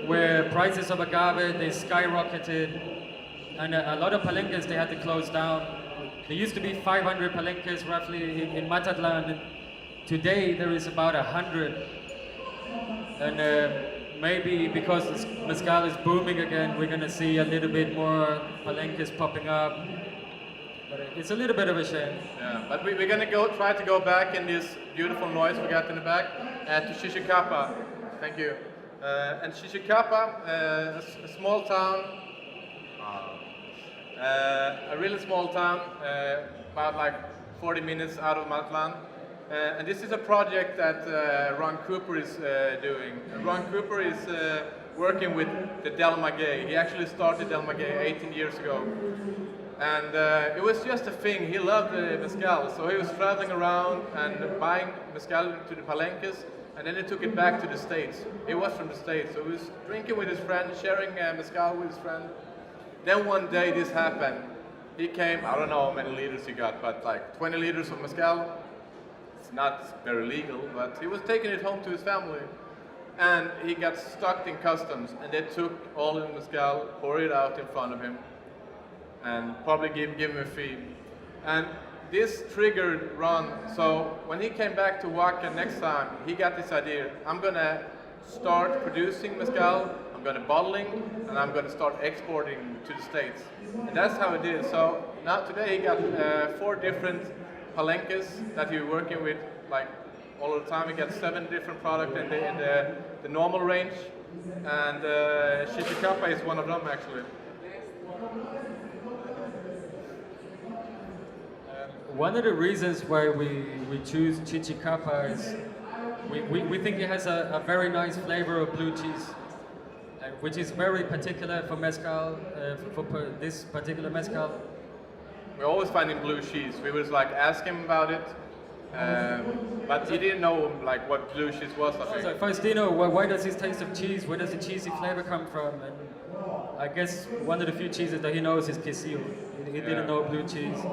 where prices of agave, they skyrocketed, and a lot of palenques, they had to close down. There used to be 500 palenques roughly in Matatlan, and today there is about 100. And maybe because mezcal is booming again, we're going to see a little bit more palenques popping up. But it's a little bit of a shame. Yeah, but we're going to try to go back in this beautiful noise we got in the back to Shishikapa. Thank you. And Shishikapa, a small town, a really small town, about like 40 minutes out of Matlan. And this is a project that Ron Cooper is doing. Ron Cooper is working with the Del Maguey. He actually started Del Maguey 18 years ago. And it was just a thing. He loved mezcal, so he was traveling around and buying mezcal to the palenques, and then he took it back to the States. He was from the States, so he was drinking with his friend, sharing mezcal with his friend. Then one day this happened. He came, I don't know how many liters he got, but like 20 liters of mezcal. It's not very legal, but he was taking it home to his family. And he got stuck in customs, and they took all the mezcal, poured it out in front of him, and probably give him a fee. And this triggered Ron. So when he came back to Oaxaca next time, he got this idea. I'm gonna start producing mezcal, I'm gonna bottling, and I'm gonna start exporting to the States. And that's how it is. So now today he got 4 different palenques that he's working with like all the time. He got 7 different products in the normal range. And Chichicapa is one of them actually. One of the reasons why we choose Chichicapa is we think it has a very nice flavor of blue cheese, which is very particular for mezcal, for this particular mezcal. We're always finding blue cheese. We was like ask him about it, but he didn't know like what blue cheese was. I think. So Faustino, why does his taste of cheese? Where does the cheesy flavor come from? And I guess one of the few cheeses that he knows is quesillo. He didn't know blue cheese.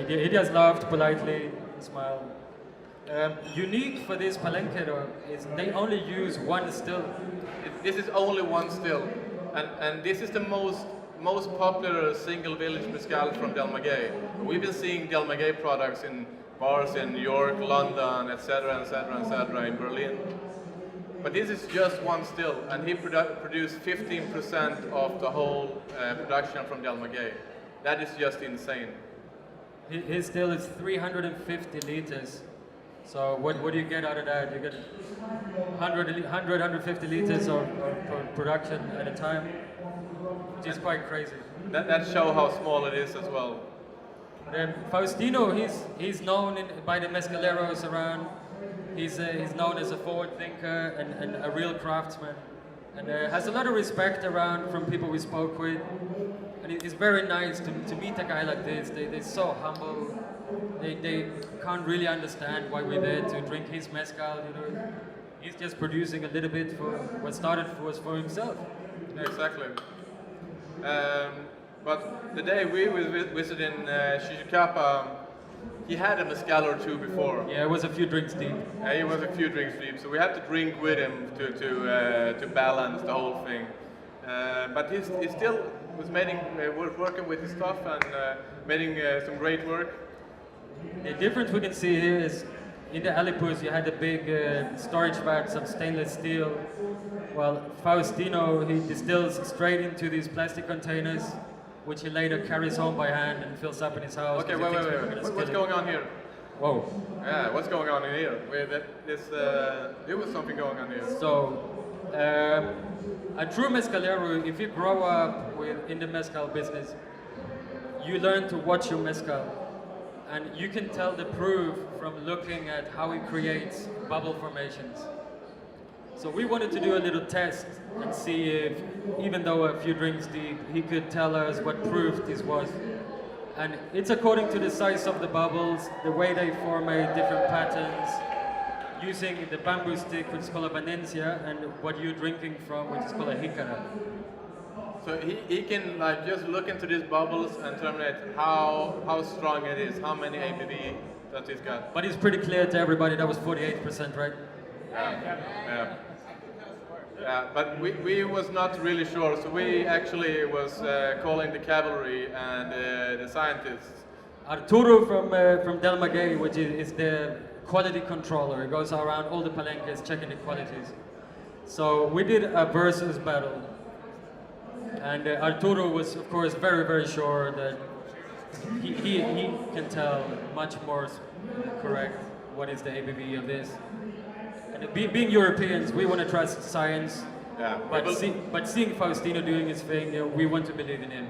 He just laughed politely and smiled. Unique for this palenque though is they only use one still. This is only one still, and this is the most popular single village mezcal from Del Maguey. We've been seeing Del Maguey products in bars in New York, London, etc., etc., etc., in Berlin. But this is just one still, and he produced 15% of the whole production from Del Maguey. That is just insane. His still is 350 liters. So what do you get out of that? You get 150 liters of production at a time, which is quite crazy. That shows how small it is as well. Faustino, he's known by the mezcaleros around. He's known as a forward thinker and a real craftsman, and has a lot of respect around from people we spoke with. And it's very nice to meet a guy like this. They're so humble. They can't really understand why we're there to drink his mezcal. You know, he's just producing a little bit for what started was for himself. Exactly. But the day we visited in Chichicapa, he had a mezcal or 2 before. Yeah, it was a few drinks deep. He was a few drinks deep, so we had to drink with him to balance the whole thing. But he still was working with his stuff and making some great work. The difference we can see here is in the Alipus you had a big storage vats of stainless steel, while Faustino, he distills straight into these plastic containers, which he later carries home by hand and fills up in his house. Okay, wait. What's going on here? Whoa. Yeah, what's going on in here? There was something going on here. So, a true mezcalero, if you grow up in the mezcal business, you learn to watch your mezcal. And you can tell the proof from looking at how he creates bubble formations. So we wanted to do a little test and see if, even though a few drinks deep, he could tell us what proof this was. And it's according to the size of the bubbles, the way they formate different patterns, using the bamboo stick, which is called a vanencia, and what you're drinking from, which is called a jicara. So he can like just look into these bubbles and determine how strong it is, how many ABV that it's got. But it's pretty clear to everybody that was 48%, right? Yeah, but we was not really sure, so we actually was calling the cavalry and the scientists. Arturo from Del Maguey, which is the quality controller, he goes around all the palenques checking the qualities. So we did a versus battle. And Arturo was, of course, very, very sure that he can tell much more correct what is the ABV of this. And being Europeans, we want to trust science. Yeah. But seeing Faustino doing his thing, we want to believe in him.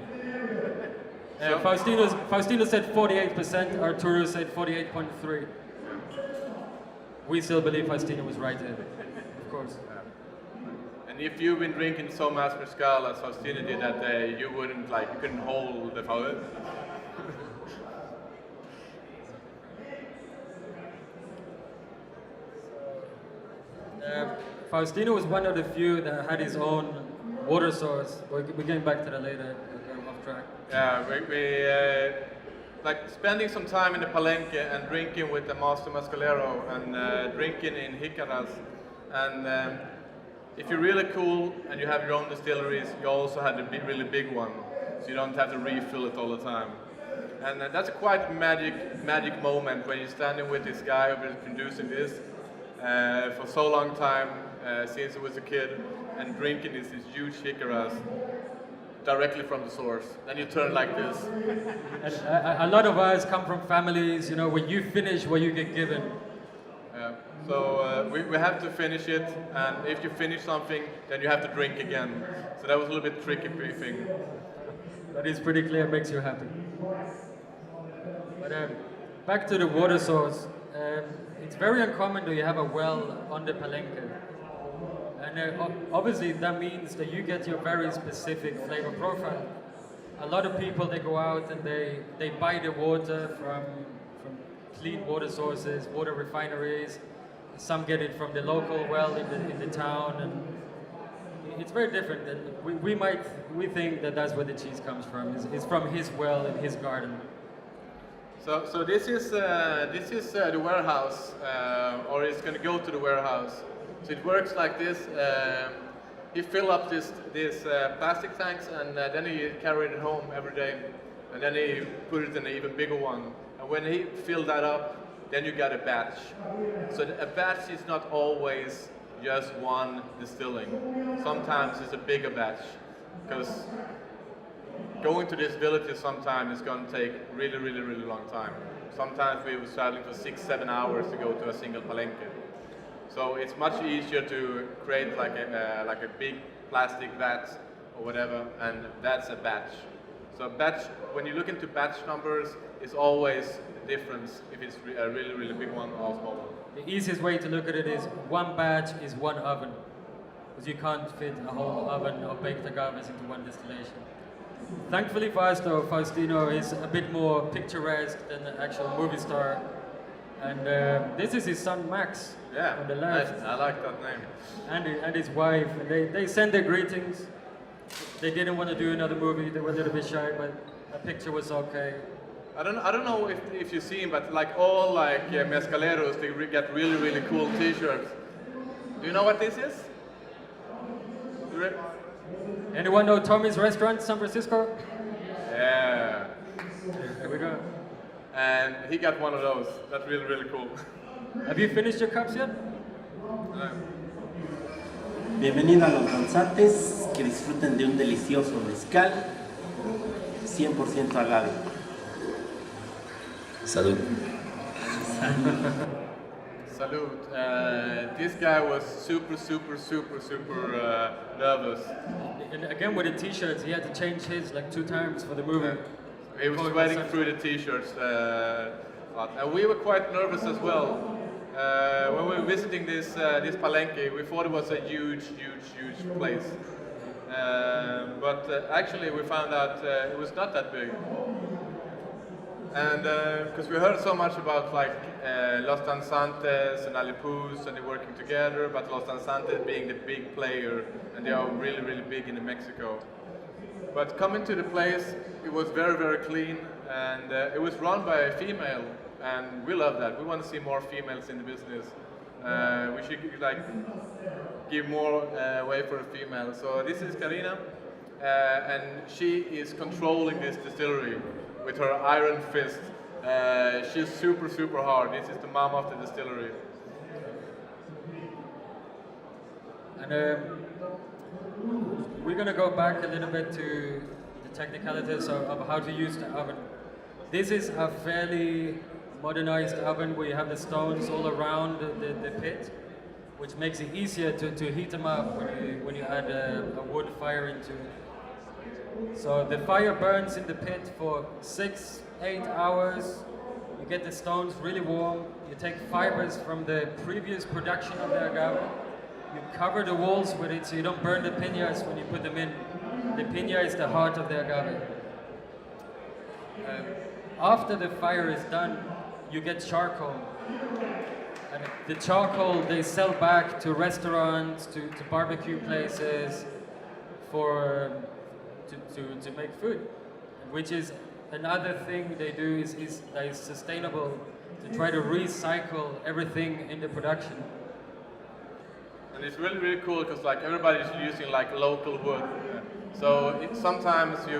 Faustino said 48%, Arturo said 48.3. We still believe Faustino was right there, of course. And if you've been drinking so much mezcal as Faustino did that day, you couldn't hold the power. Faustino was one of the few that had his own water source. We're getting back to that later. We're off track. Yeah, we like spending some time in the palenque and drinking with the master mezcalero and drinking in jicaras. And if you're really cool and you have your own distilleries, you also have a really big one, so you don't have to refill it all the time. And that's a quite magic moment when you're standing with this guy who's been producing this for so long time, since he was a kid, and drinking this huge jicaras directly from the source. Then you turn like this. And a lot of us come from families, you know, when you finish what you get given. So we have to finish it, and if you finish something, then you have to drink again. So that was a little bit tricky briefing. But it's pretty clear, it makes you happy. But back to the water source. It's very uncommon that you have a well on the palenque. And obviously that means that you get your very specific flavor profile. A lot of people, they go out and they buy the water from clean water sources, water refineries. Some get it from the local well in the town, and it's very different. And we think that that's where the cheese comes from. It's from his well in his garden. So this is the warehouse, or it's going to go to the warehouse. So it works like this. He fill up these plastic tanks, and then he carry it home every day, and then he put it in an even bigger one. And when he filled that up, then you got a batch. So a batch is not always just one distilling. Sometimes it's a bigger batch, because going to this village sometimes is going to take really long time. Sometimes we were traveling for 6-7 hours to go to a single palenque. So it's much easier to create like a big plastic vat or whatever, and that's a batch. So batch, when you look into batch numbers, it's always the difference if it's a really big one or a small one. The easiest way to look at it is one batch is one oven, because you can't fit a whole oven of baked agaves into one distillation. Thankfully for us though, Faustino is a bit more picturesque than the actual movie star. And this is his son Max on the left. I like that name. And his wife. And they send their greetings. They didn't want to do another movie, they were a little bit shy, but a picture was okay. I don't know if you've seen, but like all mezcaleros, they get really cool t-shirts. Do you know what this is? Anyone know Tommy's Restaurant, San Francisco? Yeah. There we go. And he got one of those. That's really cool. Have you finished your cups yet? Bienvenido a los danzantes, que disfruten de un delicioso mezcal 100% agave. Salud. Salud. This guy was super nervous. And again with the t-shirts, he had to change his like 2 times for the movie. He was sweating through the t-shirts. And we were quite nervous as well. When we were visiting this palenque, we thought it was a huge place. But actually we found out it was not that big. And because we heard so much about Los Danzantes and Alipuz and they're working together, but Los Danzantes being the big player, and they are really big in Mexico. But coming to the place, it was very clean, and it was run by a female, and we love that. We want to see more females in the business. We should give more way for a female. So this is Karina, and she is controlling this distillery with her iron fist. She's super hard. This is the mom of the distillery. And we're going to go back a little bit to the technicalities of how to use the oven. This is a fairly modernized oven where you have the stones all around the pit, which makes it easier to heat them up when you add a wood fire into it. So the fire burns in the pit for 6-8 hours. You get the stones really warm. You take fibers from the previous production of the agave. You cover the walls with it so you don't burn the piñas when you put them in. The piña is the heart of the agave. After the fire is done, you get charcoal. And the charcoal they sell back to restaurants, to barbecue places to make food, which is another thing they do is sustainable, to try to recycle everything in the production. And it's really cool because everybody's using local wood. So sometimes you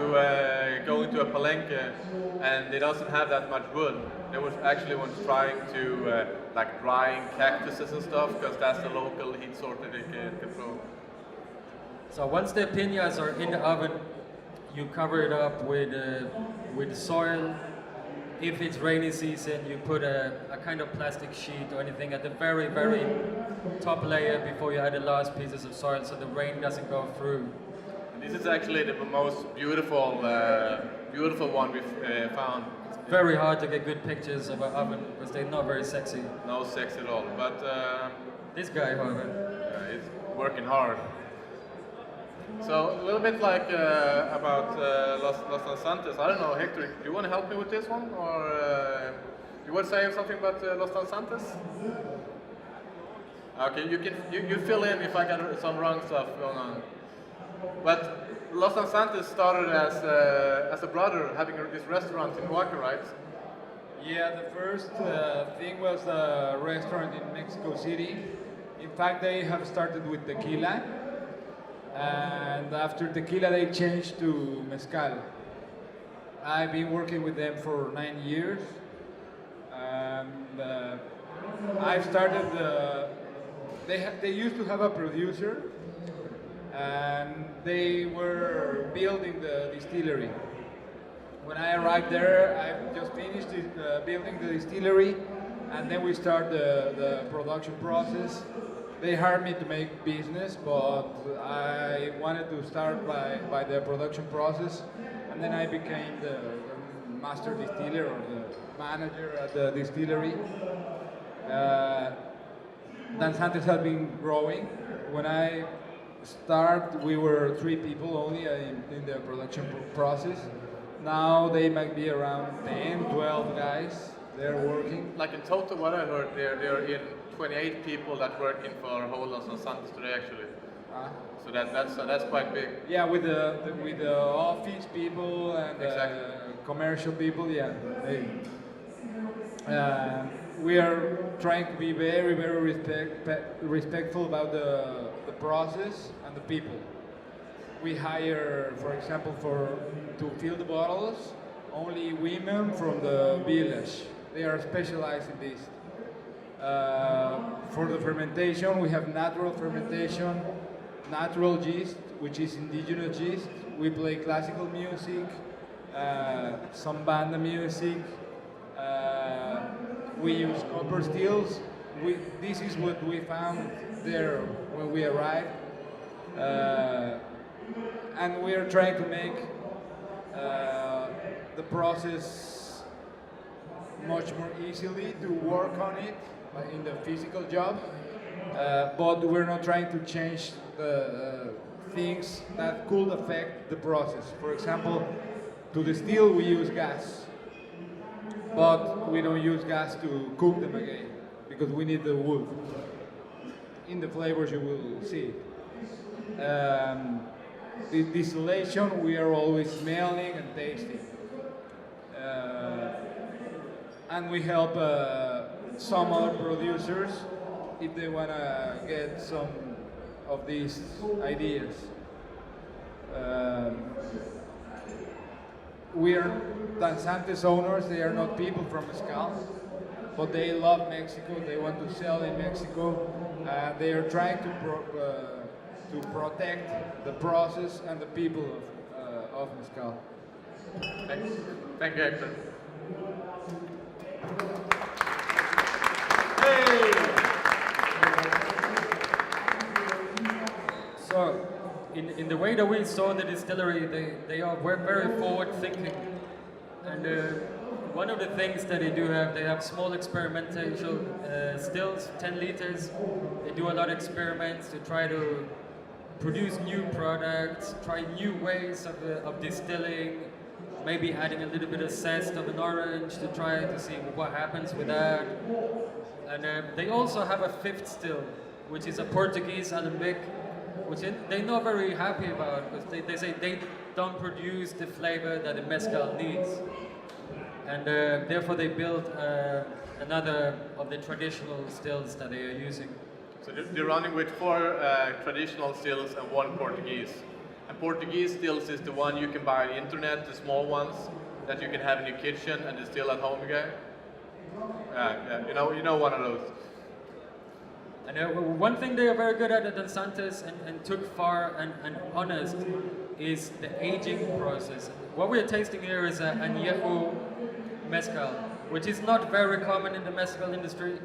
go into a palenque and it doesn't have that much wood. They was actually trying to like drying cactuses and stuff because that's the local heat source that they can control. So once the piñas are in the oven, you cover it up with soil. If it's rainy season, you put a kind of plastic sheet or anything at the very, very top layer before you add the last pieces of soil so the rain doesn't go through. This is actually the most beautiful one we've found. It's very hard to get good pictures of an oven because they're not very sexy. No sex at all, but This guy, however. he's working hard. So a little bit like about Los Danzantes. I don't know, Hector, do you want to help me with this one, or you want to say something about Los Danzantes? Okay, you fill in if I got some wrong stuff going on. But Los Danzantes started as a brother having this restaurant in Oaxaca, right? Yeah, the first thing was a restaurant in Mexico City. In fact, they have started with tequila, and after tequila they changed to mezcal. I've been working with them for 9 years, and I've started. They used to have a producer, and they were building the distillery. When I arrived there, I just finished building the distillery, and then we start the production process. They hired me to make business, but I wanted to start by the production process, and then I became the master distiller or the manager at the distillery. Danzantes has been growing. When I started, we were 3 people only in the production process. Now they might be around 10, 12 guys. They're working. Like in total, what I heard, they're in 28 people that working for whole Los Danzantes today, actually. So that's quite big. Yeah, with the office people and Exactly. commercial people. Yeah, we are trying to be very, very respectful about the process and the people. We hire, for example, to fill the bottles, only women from the village. They are specialized in this. For the fermentation, we have natural fermentation, natural yeast, which is indigenous yeast. We play classical music, some banda music. We use copper stills. This is what we found there when we arrived. And we are trying to make the process much more easily to work on it in the physical job, but we're not trying to change the things that could affect the process. For example, to distill we use gas, but we don't use gas to cook them again because we need the wood. In the flavors you will see. The distillation we are always smelling and tasting. And we help some other producers if they want to get some of these ideas. We are Danzantes owners. They are not people from Mezcal, but they love Mexico. They want to sell in Mexico. They are trying to protect the process and the people of Mezcal. Thanks. Thank you, Hector. Hey! So, in the way that we saw the distillery, they are very forward thinking. And one of the things that they have small experimental stills, 10 liters. They do a lot of experiments to try to produce new products, try new ways of distilling, maybe adding a little bit of zest of an orange to try to see what happens with that. And they also have a 5th still, which is a Portuguese alambic, which they're not very happy about because they say they don't produce the flavor that the mezcal needs. And therefore they built another of the traditional stills that they are using. So they're running with 4 traditional stills and 1 Portuguese. And Portuguese stills is the one you can buy on the internet, the small ones that you can have in your kitchen and distill at home again. You know one of those. And one thing they are very good at Dansantes and took far and honest is the aging process. What we're tasting here is a añejo mezcal, which is not very common in the mezcal industry.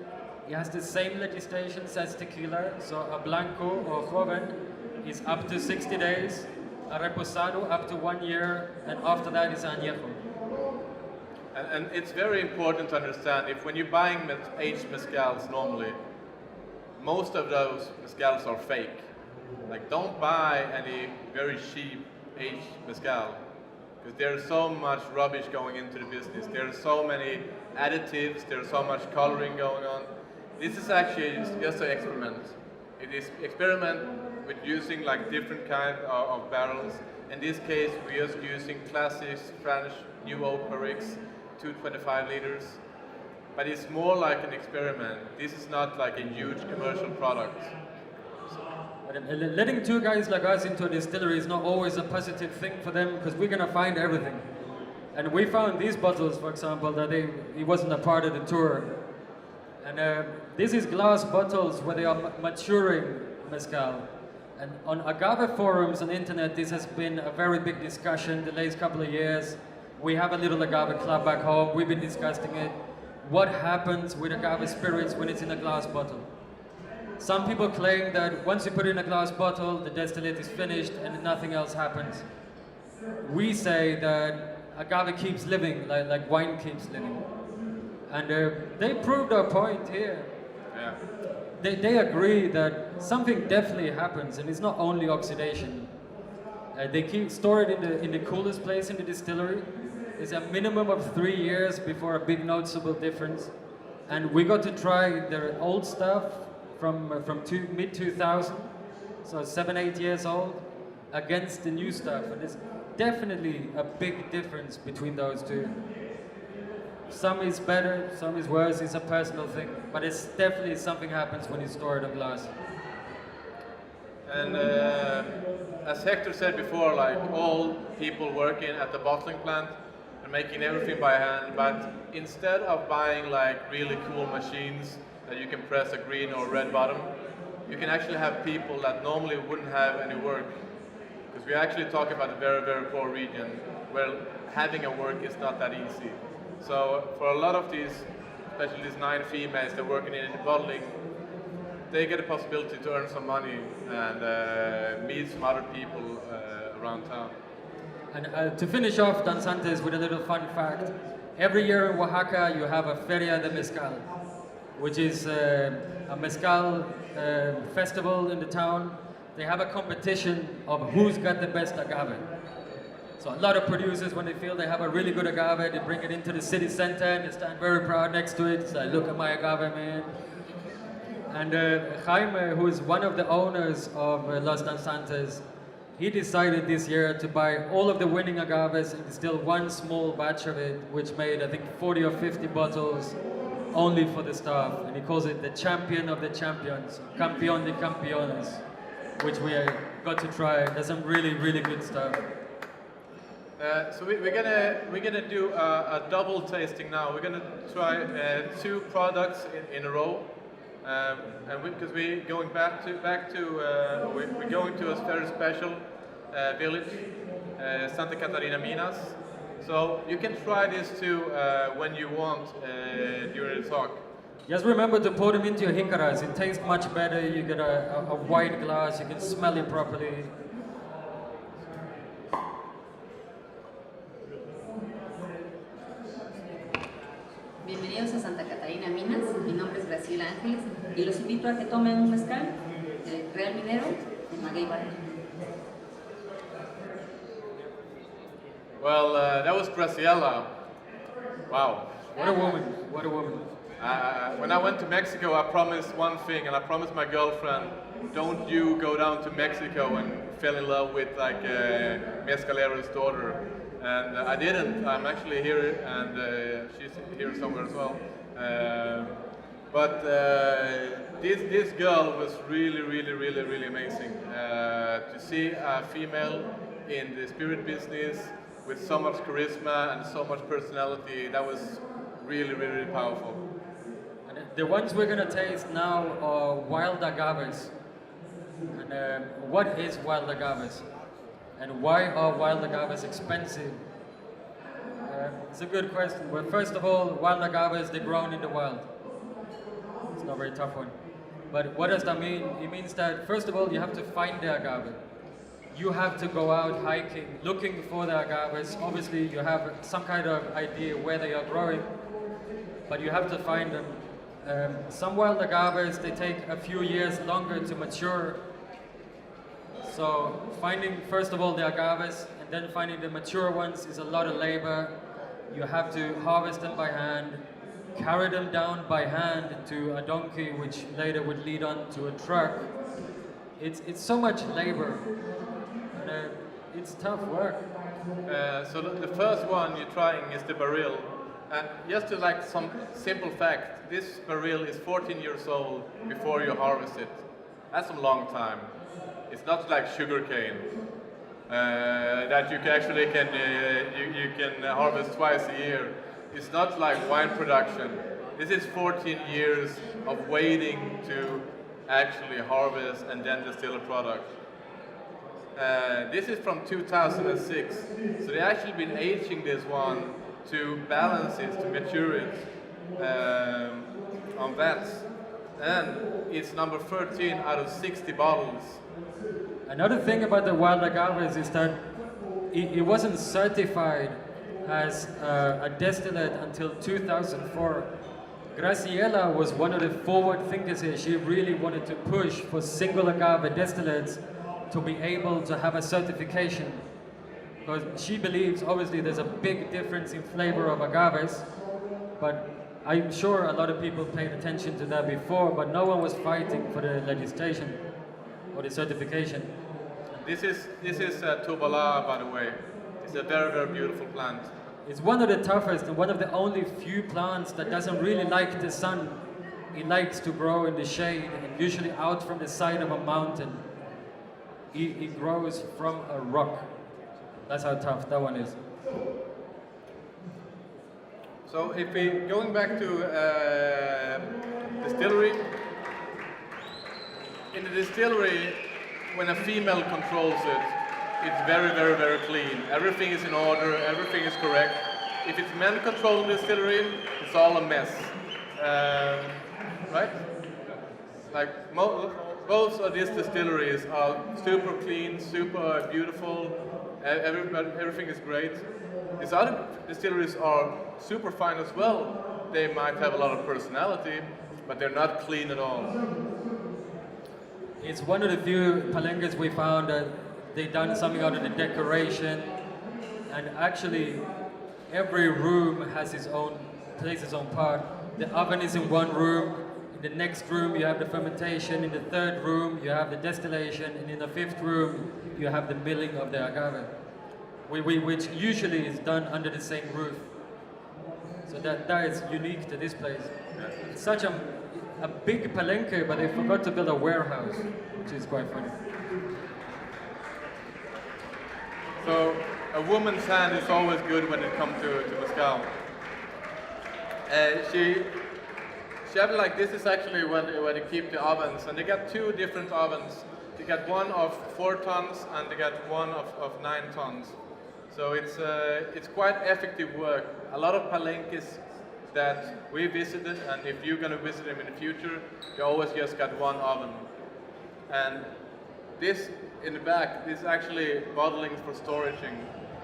It has the same legislations as tequila, so a blanco or joven is up to 60 days, a reposado up to 1 year, and after that is añejo. And it's very important to understand, if when you're buying aged mezcals normally, most of those mezcals are fake. Like, don't buy any very cheap aged mezcal, because there's so much rubbish going into the business. There's so many additives, there's so much coloring going on. This is actually just an experiment. It is experiment with using like different kind of barrels. In this case, we're just using classic French new oak barriques, 225 liters. But it's more like an experiment. This is not like a huge commercial product. Letting two guys like us into a distillery is not always a positive thing for them, because we're gonna find everything. And we found these bottles, for example, that it wasn't a part of the tour. And this is glass bottles where they are maturing mezcal. And on agave forums on the internet, this has been a very big discussion the last couple of years. We have a little agave club back home. We've been discussing it. What happens with agave spirits when it's in a glass bottle? Some people claim that once you put it in a glass bottle, the distillate is finished and nothing else happens. We say that agave keeps living, like wine keeps living. And they proved our point here. Yeah. They agree that something definitely happens, and it's not only oxidation. They store it in the coolest place in the distillery. It's a minimum of 3 years before a big noticeable difference. And we got to try their old stuff from mid-2000, so 7-8 years old, against the new stuff. And there's definitely a big difference between those two. Some is better, some is worse, it's a personal thing, but it's definitely something happens when you store it in glass. And as Hector said before, like all people working at the bottling plant are making everything by hand, but instead of buying like really cool machines that you can press a green or red bottom, you can actually have people that normally wouldn't have any work. Because we actually talk about a very, very poor region where having a work is not that easy. So for a lot of these, especially these 9 females that are working in the bottling, they get a possibility to earn some money and meet some other people around town. And to finish off Dansantes with a little fun fact, every year in Oaxaca you have a Feria de Mezcal, which is a mezcal festival in the town. They have a competition of who's got the best agave. So a lot of producers, when they feel they have a really good agave, they bring it into the city center and they stand very proud next to it. It's like, look at my agave, man. And Jaime, who is one of the owners of Los Dansantes, he decided this year to buy all of the winning agaves and distill one small batch of it, which made, I think, 40 or 50 bottles only for the staff. And he calls it the champion of the champions, campeón de campeones, which we got to try. There's some really, really good stuff. So we're gonna do a double tasting now. We're gonna try 2 products in a row, and because we're going we're going to a very special village, Santa Catarina Minas. So you can try this too when you want during the talk. Just remember to pour them into your jicaras. It tastes much better. You get a wide glass. You can smell it properly. Bienvenidos a Santa Catarina Minas, mi nombre es Graciela Ángeles y los invito a que tomen un mezcal de Real Minero de Maguey Barrio. Well, that was Graciela. Wow. What a woman, what a woman. When I went to Mexico, I promised one thing, and I promised my girlfriend, don't you go down to Mexico and fall in love with like Mezcalero's daughter. And I didn't. I'm actually here, and she's here somewhere as well. But this girl was really amazing. To see a female in the spirit business with so much charisma and so much personality, that was really powerful. And the ones we're gonna taste now are wild agaves. And what is wild agaves? And why are wild agaves expensive? It's a good question. Well, first of all, wild agaves, they're grown in the wild. It's not a very tough one. But what does that mean? It means that, first of all, you have to find the agave. You have to go out hiking, looking for the agaves. Obviously, you have some kind of idea where they are growing, but you have to find them. Some wild agaves, they take a few years longer to mature. So finding, first of all, the agaves, and then finding the mature ones is a lot of labor. You have to harvest them by hand, carry them down by hand to a donkey, which later would lead on to a truck. It's so much labor, and it's tough work. So the first one you're trying is the barrel. And just to like some simple fact, this barrel is 14 years old before you harvest it. That's a long time. It's not like sugarcane that you actually can you can harvest twice a year. It's not like wine production. This is 14 years of waiting to actually harvest and then distill a product. This is from 2006, so they actually been aging this one to balance it, to mature it on vats. And it's number 13 out of 60 bottles. Another thing about the wild agaves is that it wasn't certified as a distillate until 2004. Graciela was one of the forward thinkers here. She really wanted to push for single agave distillates to be able to have a certification. Because she believes, obviously, there's a big difference in flavor of agaves, but I'm sure a lot of people paid attention to that before, but no one was fighting for the legislation or the certification. This is Tobala, by the way. It's a very beautiful plant. It's one of the toughest and one of the only few plants that doesn't really like the sun. It likes to grow in the shade and usually out from the side of a mountain. It grows from a rock. That's how tough that one is. So if we going back to distillery, in the distillery, when a female controls it, it's very clean. Everything is in order, everything is correct. If it's men controlling the distillery, it's all a mess. Right? Like both of these distilleries are super clean, super beautiful. Everything is great. These other distilleries are super fine as well. They might have a lot of personality, but they're not clean at all. It's one of the few palenques we found that they done something out of the decoration, and actually every room has its own place, its own part. The oven is in one room. In the next room you have the fermentation. In the third room you have the distillation, and in the fifth room you have the milling of the agave, which usually is done under the same roof. So that is unique to this place. It's such a big palenque, but they forgot to build a warehouse, which is quite funny. So a woman's hand is always good when it comes to mezcal. She had like, this is actually where they keep the ovens, and they got two different ovens. They got one of 4 tons and they got one of 9 tons. So it's quite effective work. A lot of palenques that we visited, and if you're going to visit them in the future, you always just got one oven. And this in the back, this is actually bottling for storaging.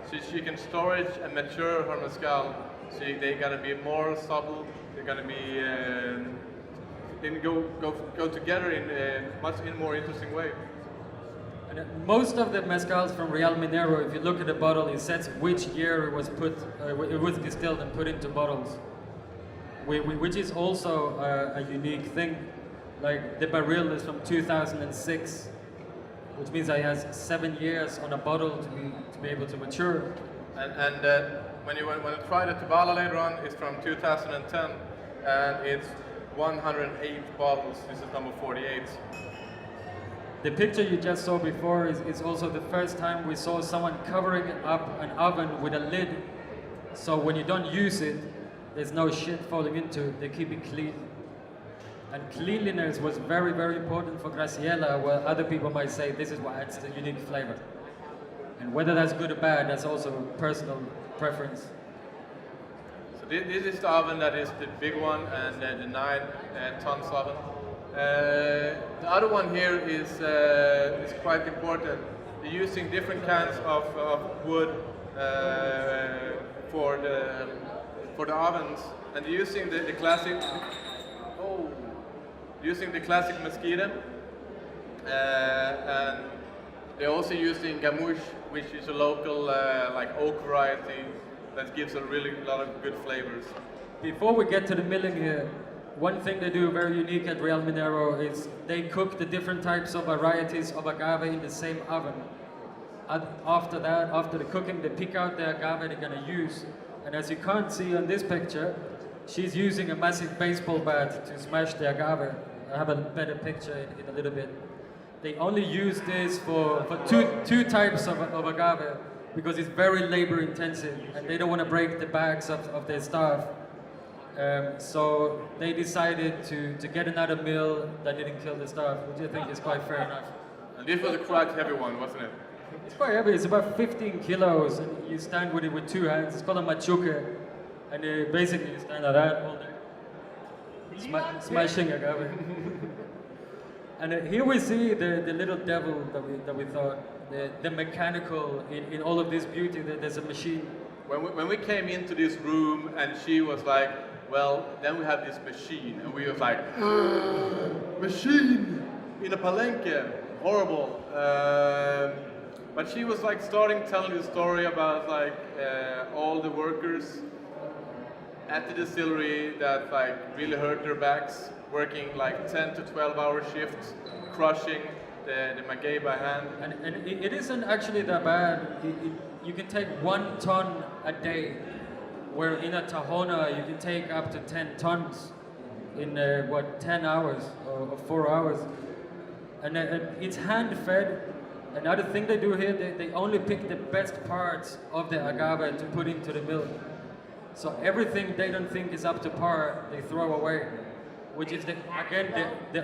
So she can storage and mature her mezcal. So they're going to be more subtle. They're going to be go together in a more interesting way. And most of the mezcals from Real Minero, if you look at the bottle, it says which year it was distilled and put into bottles, which is also a unique thing. Like the barrel is from 2006, which means it has 7 years on a bottle to be able to mature. And when you try the Tobala later on, it's from 2010, and it's 108 bottles. This is number 48. The picture you just saw before is also the first time we saw someone covering up an oven with a lid. So when you don't use it, there's no shit falling into it. They keep it clean. And cleanliness was very, very important for Graciela, where other people might say this is what adds the unique flavor. And whether that's good or bad, that's also personal preference. So this is the oven that is the big one, and the 9 tons oven. The other one here is quite important. They're using different kinds of wood for the ovens, and they're using the classic. Using the classic mesquite, and they're also using gamouche, which is a local like oak variety that gives a really lot of good flavors. Before we get to the milling here, one thing they do very unique at Real Minero is they cook the different types of varieties of agave in the same oven. And after that, after the cooking, they pick out the agave they're going to use. And as you can't see on this picture, she's using a massive baseball bat to smash the agave. I have a better picture in a little bit. They only use this for two types of agave because it's very labor intensive and they don't want to break the backs of their staff. So they decided to get another mill that didn't kill the staff, which I think is quite fair enough. And this was a quite heavy one, wasn't it? It's quite heavy, it's about 15 kilos and you stand with it with 2 hands. It's called a machuque and basically you stand like that all day. Smashing agave. And here we see the little devil that we thought, the mechanical in all of this beauty. There's a machine. When we came into this room and she was like, well, then we have this machine, and we was like, machine in a palenque, horrible. But she was like telling the story about like all the workers at the distillery that like really hurt their backs, working like 10 to 12-hour shifts, crushing the maguey by hand. And it isn't actually that bad. You can take 1 ton a day, where in a Tahona you can take up to 10 tons in 10 hours or 4 hours. And it's hand-fed. Another thing they do here, they only pick the best parts of the agave to put into the mill. So everything they don't think is up to par, they throw away, which is the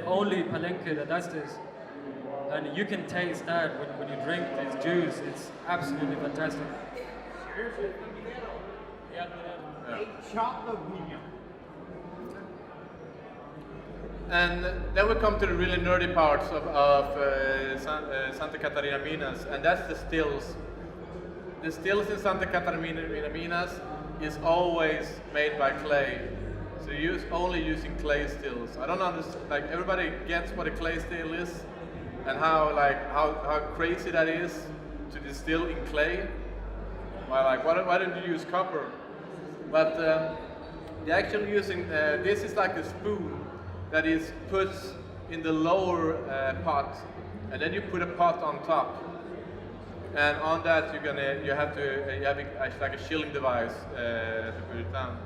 only palenque that does this. And you can taste that when you drink this juice. It's absolutely fantastic. And then we come to the really nerdy parts of Santa Catarina Minas, and that's the stills. The stills in Santa Catarina Minas is always made by clay. So you're only using clay stills. I don't understand, like everybody gets what a clay still is and how crazy that is to distill in clay. Well, like why don't you use copper? But they're actually using, this is like a spoon that is put in the lower pot, and then you put a pot on top. And on that, you have like a chilling device to put it down.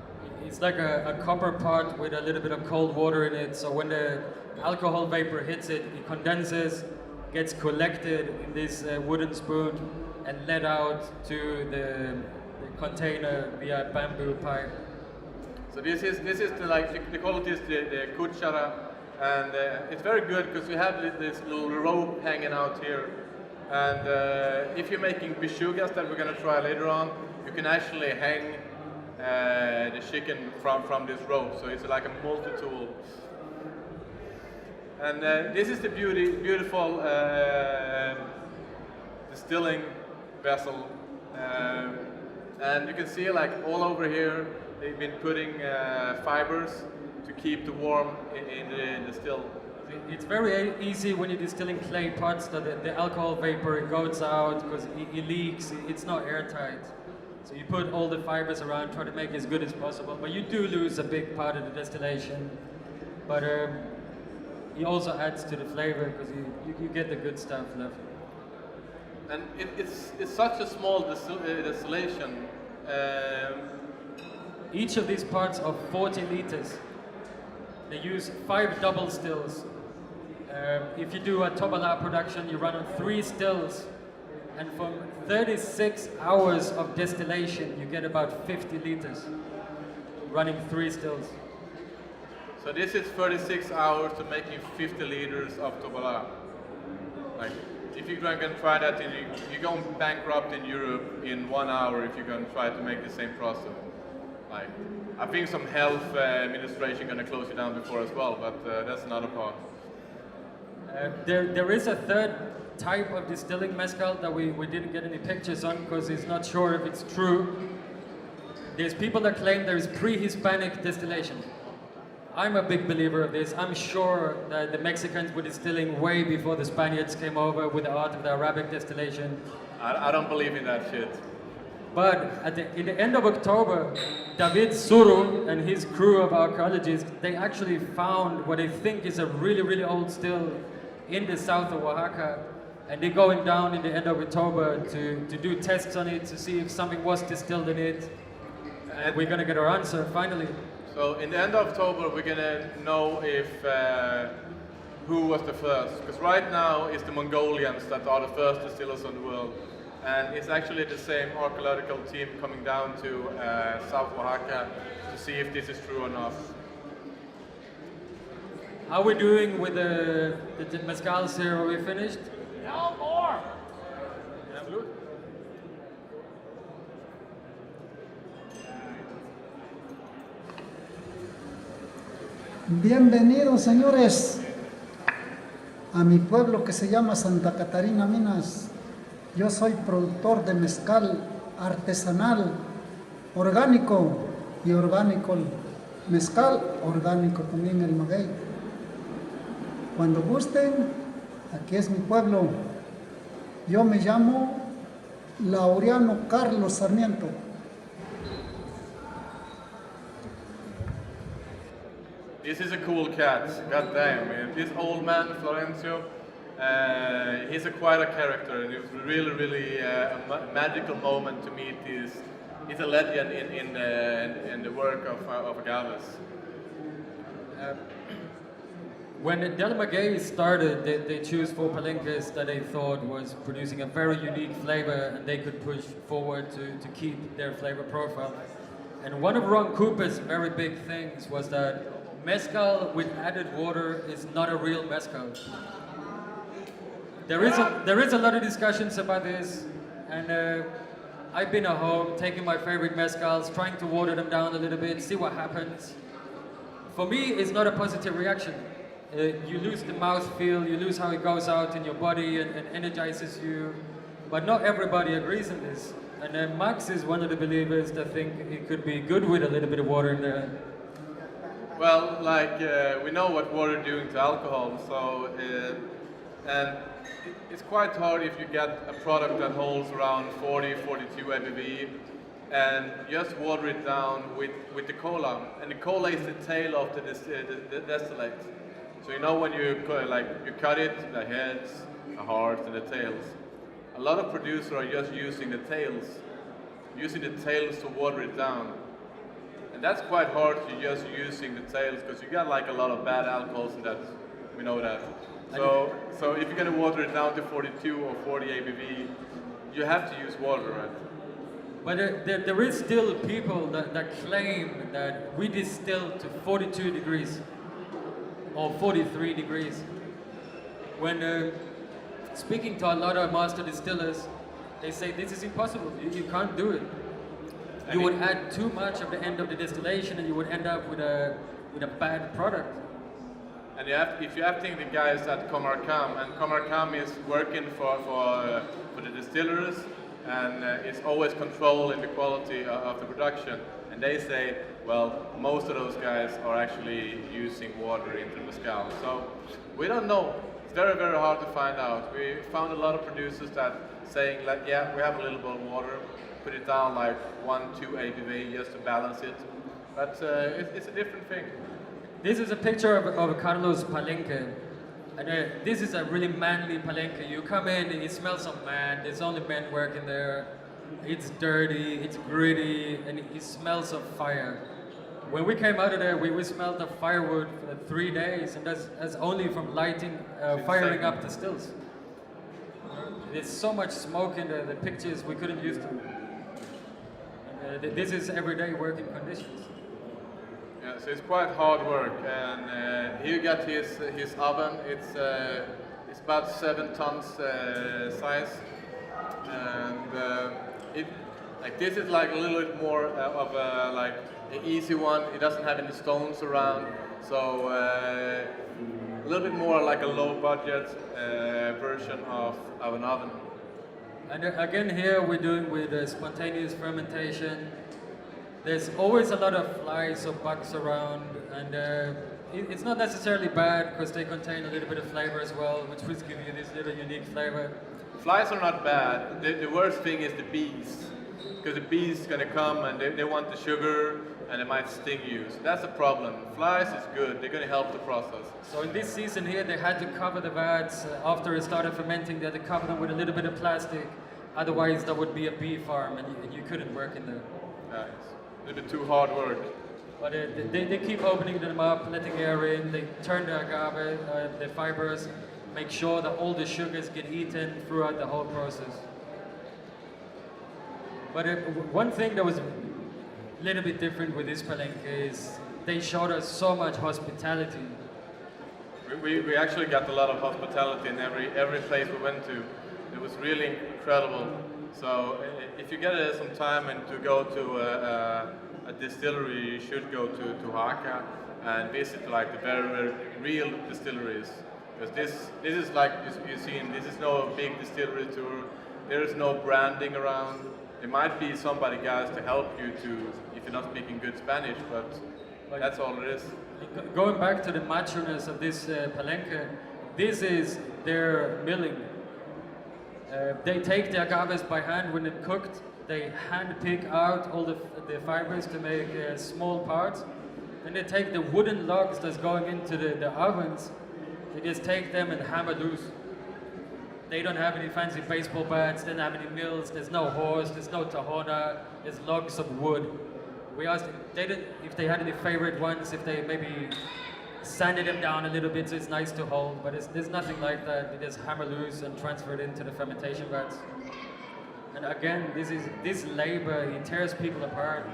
It's like a copper pot with a little bit of cold water in it. So when the alcohol vapor hits it, it condenses, gets collected in this wooden spoon, and led out to the container via bamboo pipe. So this is they call it the kuchara, and it's very good because we have this little rope hanging out here. And if you're making bichugas that we're going to try later on, you can actually hang the chicken from this rope. So it's like a multi-tool. And this is the beautiful distilling vessel. And you can see like all over here, they've been putting fibers to keep the warm in the distill. It's very easy when you're distilling clay pots that the alcohol vapor goes out because it leaks, it's not airtight. So you put all the fibers around, try to make it as good as possible, but you do lose a big part of the distillation. But it also adds to the flavor because you get the good stuff left. And it's such a small distillation. Each of these pots are 40 liters. They use 5 double stills. If you do a Tobala production, you run on 3 stills, and from 36 hours of distillation, you get about 50 liters, running 3 stills. So this is 36 hours to making 50 liters of Tobala. Like, if you're going to try that, you're going bankrupt in Europe in 1 hour if you're going to try to make the same process. Like, I think some health administration going to close you down before as well, but that's another part. There is a third type of distilling mezcal that we didn't get any pictures on because it's not sure if it's true. There's people that claim there is pre-Hispanic distillation. I'm a big believer of this. I'm sure that the Mexicans were distilling way before the Spaniards came over with the art of the Arabic distillation. I don't believe in that shit. But in the end of October, David Suru and his crew of archaeologists, they actually found what they think is a really, really old still in the south of Oaxaca. And they're going down in the end of October to do tests on it, to see if something was distilled in it. And we're going to get our answer finally. So in the end of October, we're gonna know if who was the first. Because right now it's the Mongolians that are the first distillers in the world, and it's actually the same archaeological team coming down to South Oaxaca to see if this is true or not. How are we doing with the mezcals here? Are we finished? No more. Absolutely. Bienvenidos, señores, a mi pueblo que se llama Santa Catarina, Minas. Yo soy productor de mezcal artesanal, orgánico y orgánico. Mezcal orgánico también el maguey. Cuando gusten, aquí es mi pueblo. Yo me llamo Laureano Carlos Sarmiento. This is a cool cat, god damn. This old man, Florencio, he's quite a character, and it was really, really a magical moment to meet this. He's a legend in the work of agaves. When Del Maguey started, they chose 4 palenques that they thought was producing a very unique flavor and they could push forward to keep their flavor profile. And one of Ron Cooper's very big things was that mezcal with added water is not a real mezcal. There is a lot of discussions about this, and I've been at home taking my favorite mezcals, trying to water them down a little bit, see what happens. For me, it's not a positive reaction. You lose the mouthfeel, you lose how it goes out in your body and energizes you, but not everybody agrees on this. And Max is one of the believers that think it could be good with a little bit of water in there. Well, like, we know what water is doing to alcohol, so, and it's quite hard if you get a product that holds around 40, 42 ABV, and just water it down with the cola. And the cola is the tail of the distillate. So you know when you cut it, the heads, the hearts, and the tails. A lot of producers are just using the tails to water it down. And that's quite hard to just using the tails because you got like a lot of bad alcohols in that, we know that. So if you're gonna water it down to 42 or 40 ABV, you have to use water, right? But there is still people that claim that we distill to 42 degrees or 43 degrees. When speaking to a lot of master distillers, they say this is impossible, you can't do it. You would add too much of the end of the distillation and you would end up with a bad product. And if you have to think the guys at Comarcam, and Comarcam is working for the distillers, and it's always controlling the quality of the production. And they say, well, most of those guys are actually using water into the mezcal. So we don't know. It's very, very hard to find out. We found a lot of producers that saying like, yeah, we have a little bit of water, put it down like 1-2 ABV just to balance it. But it's a different thing. This is a picture of Carlos Palenque. And this is a really manly palenque. You come in and it smells of man. There's only men working there. It's dirty, it's gritty, and it smells of fire. when we came out of there, we smelled the firewood for 3 days, and that's only from lighting, firing up the stills. There's so much smoke in the pictures we couldn't use them. This is everyday working conditions. Yeah, so it's quite hard work, and here you got his oven. It's about 7 tons size, and this is like a little bit more of a like an easy one. It doesn't have any stones around, so a little bit more like a low budget version of an oven. And again, here we're doing with spontaneous fermentation. There's always a lot of flies or bugs around, and it's not necessarily bad because they contain a little bit of flavor as well, which will give you this little unique flavor. Flies are not bad. The worst thing is the bees, because the bees gonna come and they want the sugar and they might sting you. So that's a problem. Flies is good. They're gonna help the process. So in this season here, they had to cover the vats after it started fermenting. They had to cover them with a little bit of plastic. Otherwise, there would be a bee farm, and you couldn't work in there. It's a little bit too hard work. But they keep opening them up, letting air in. They turn the agave, the fibers, make sure that all the sugars get eaten throughout the whole process. But one thing that was a little bit different with this palenque is they showed us so much hospitality. We actually got a lot of hospitality in every place we went to. It was really incredible. So if you get some time and to go to a distillery, you should go to Oaxaca and visit like the very, very real distilleries. Because this is like you've seen, this is no big distillery tour. There is no branding around. There might be somebody, guys, to help you if you're not speaking good Spanish, but that's all it is. Going back to the macho-ness of this palenque, this is their milling. They take the agaves by hand when it's cooked. They hand pick out all the fibers to make small parts. Then they take the wooden logs that's going into the ovens. They just take them and hammer loose. They don't have any fancy baseball bats, they don't have any mills, there's no horse, there's no tahona, there's logs of wood. We asked if they had any favorite ones, if they maybe sanded them down a little bit so it's nice to hold, but there's nothing like that. They just hammer loose and transfer it into the fermentation vats. And again, this labor, it tears people apart.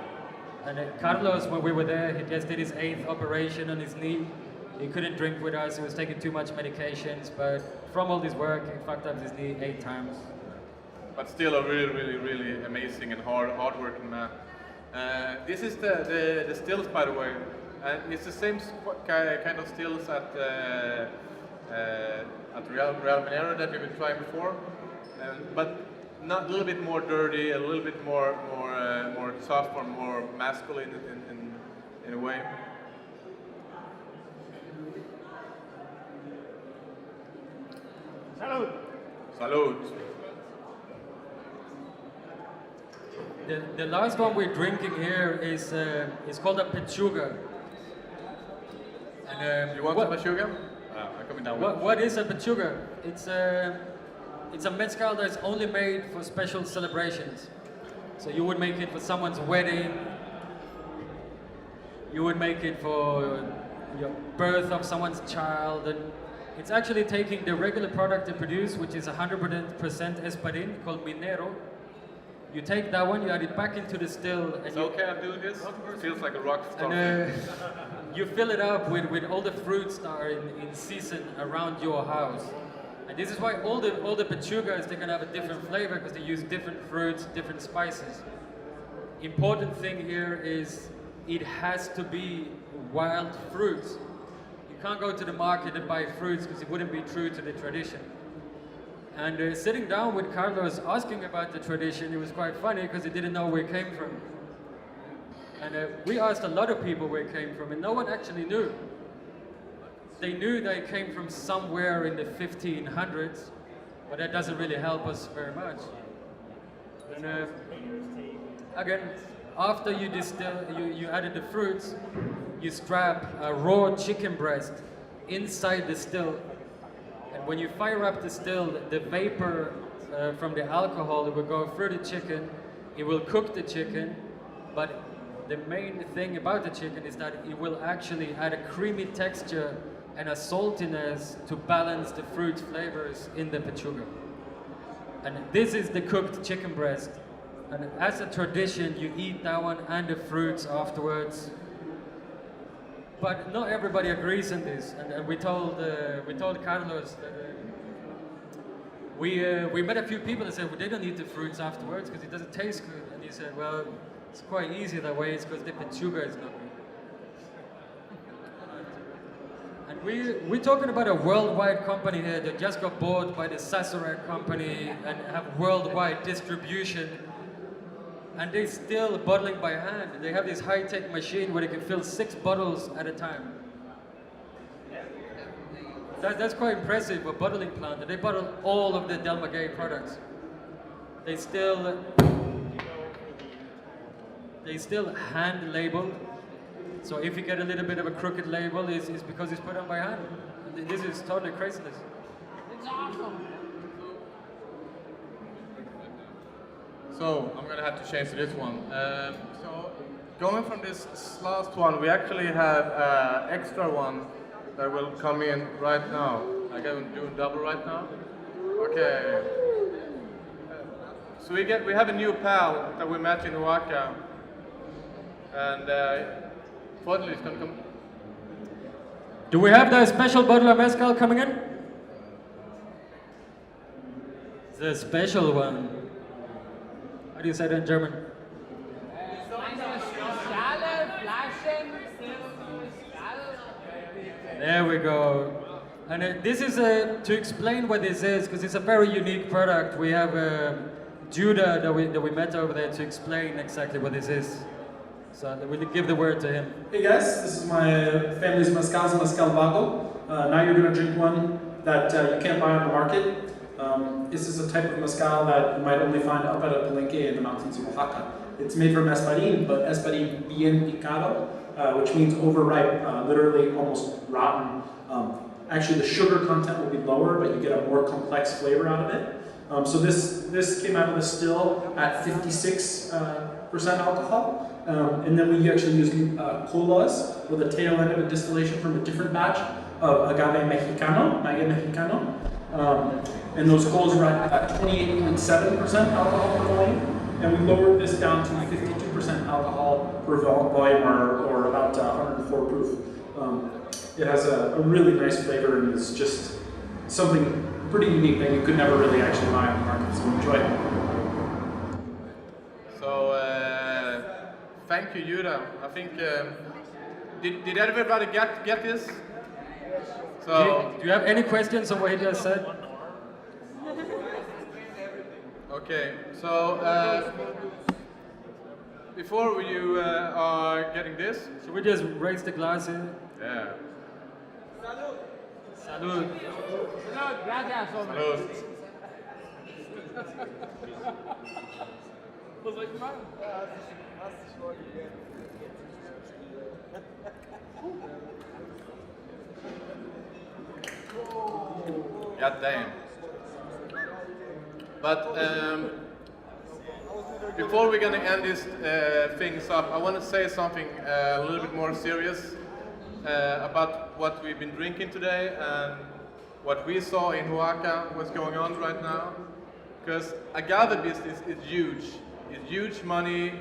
And Carlos, when we were there, he just did his 8th operation on his knee. He couldn't drink with us, he was taking too much medications, but from all this work, he fucked up his knee 8 times. But still a really, really, really amazing and hard-working man. This is the stills, by the way. And it's the same kind of stills at Real Minero that we've been trying before, but not a little bit more dirty, a little bit more tough or more masculine in a way. Salud. Salud. The last one we're drinking here is called a pechuga. And, you want some pechuga? I'm coming down. What is a pechuga? It's a mezcal that's only made for special celebrations. So you would make it for someone's wedding. You would make it for your birth of someone's child, and it's actually taking the regular product they produce, which is 100% espadín, called minero. You take that one, you add it back into the still. And it's okay, I'm doing this? It feels like a rock star. And, you fill it up with all the fruits that are in season around your house. And this is why all the pechugas, they're gonna have a different flavor because they use different fruits, different spices. Important thing here is it has to be wild fruits. You can't go to the market and buy fruits because it wouldn't be true to the tradition. And sitting down with Carlos asking about the tradition, it was quite funny because he didn't know where it came from. And we asked a lot of people where it came from, and no one actually knew. They knew that it came from somewhere in the 1500s, but that doesn't really help us very much. And again, after you distill, you added the fruits, you strap a raw chicken breast inside the still. And when you fire up the still, the vapor from the alcohol, it will go through the chicken, it will cook the chicken, but the main thing about the chicken is that it will actually add a creamy texture and a saltiness to balance the fruit flavors in the pechuga. And this is the cooked chicken breast. And as a tradition, you eat that one and the fruits afterwards. But not everybody agrees on this. And we told Carlos that we met a few people that said, well, they don't eat the fruits afterwards because it doesn't taste good. And he said, well, it's quite easy that way. It's because the pechuga is not good. And we're talking about a worldwide company here that just got bought by the Sazerac company and have worldwide distribution. And they're still bottling by hand. They have this high-tech machine where they can fill 6 bottles at a time. That's quite impressive, a bottling plant. And they bottle all of the Del Maguey products. They still hand label. So if you get a little bit of a crooked label, it's because it's put on by hand. This is totally craziness. It's awesome. So I'm gonna have to change to this one. So going from this last one, we actually have an extra one that will come in right now. I can do double right now. Okay. So we have a new pal that we met in Oaxaca, and fortunately it's gonna come. Do we have the special bottle of mezcal coming in? The special one. How do you say that in German? There we go. And this is to explain what this is, because it's a very unique product. We have Judah that we met over there to explain exactly what this is. So we'll give the word to him. Hey guys, this is my family's mezcal, Mezcal Vago. Now you're going to drink one that you can't buy on the market. This is a type of mezcal that you might only find up at a palenque in the mountains of Oaxaca. It's made from espadín, but espadín bien picado, which means overripe, literally almost rotten. Actually, the sugar content will be lower, but you get a more complex flavor out of it. So this came out of the still at 56% alcohol, and then we actually used colas with a tail end of a distillation from a different batch of agave mexicano, and those colas were at 28.7% alcohol per volume, and we lowered this down to 52% alcohol per volume, or about 104 proof. It has a really nice flavor and is just something pretty unique that you could never really actually buy on the market, so enjoy it. So, thank you, Judah. I think, did everybody get this? So, Do you have any questions on what he just said? okay, so before you are getting this, Should we just raise the glass here? yeah. Salud. Gracias, hombre. Salud. God damn. But before we're gonna end these things up, I want to say something a little bit more serious about what we've been drinking today and what we saw in Oaxaca, what's going on right now. Because agave business is huge. It's huge money.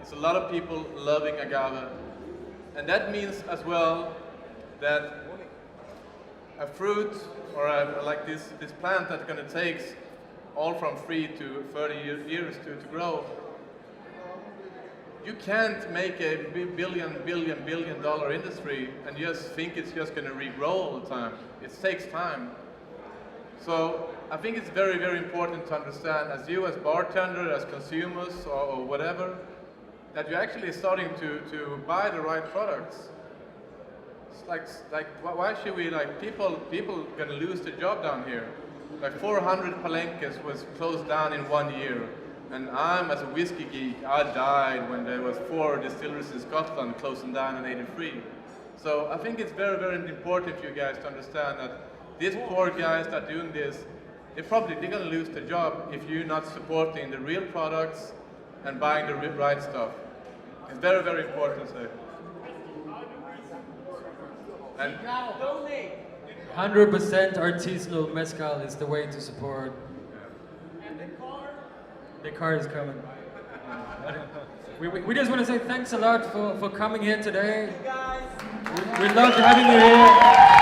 It's a lot of people loving agave. And that means as well that a fruit or like this plant that's going to take all from 3 to 30 years to grow, you can't make a billion dollar industry and just think it's just going to regrow all the time. It takes time. So I think it's very, very important to understand, as you as bartender, as consumers or whatever, that you're actually starting to buy the right products. It's like why should we, like, people gonna lose their job down here? Like 400 palenques was closed down in 1 year. And I'm, as a whiskey geek, I died when there was 4 distilleries in Scotland closing down in '83. So I think it's very, very important for you guys to understand that these poor guys that are doing this, they're gonna lose their job if you're not supporting the real products and buying the right stuff. It's very, very important. So. And 100% artisanal mezcal is the way to support. The car is coming. We just want to say thanks a lot for coming here today. We loved having you here.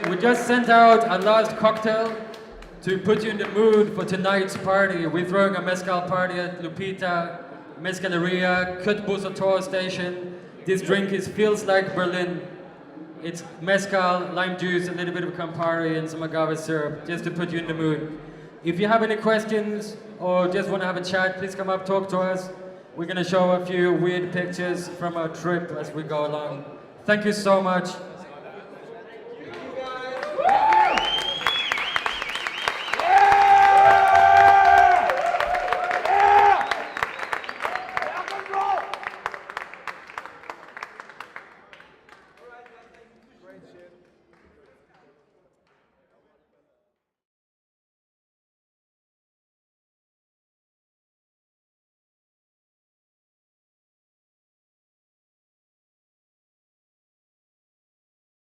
We just sent out a last cocktail to put you in the mood for tonight's party. We're throwing a mezcal party at Lupita, Mezcaleria, Kutbusator station. This drink feels like Berlin. It's mezcal, lime juice, a little bit of Campari and some agave syrup, just to put you in the mood. If you have any questions or just want to have a chat, please come up, talk to us. We're going to show a few weird pictures from our trip as we go along. Thank you so much.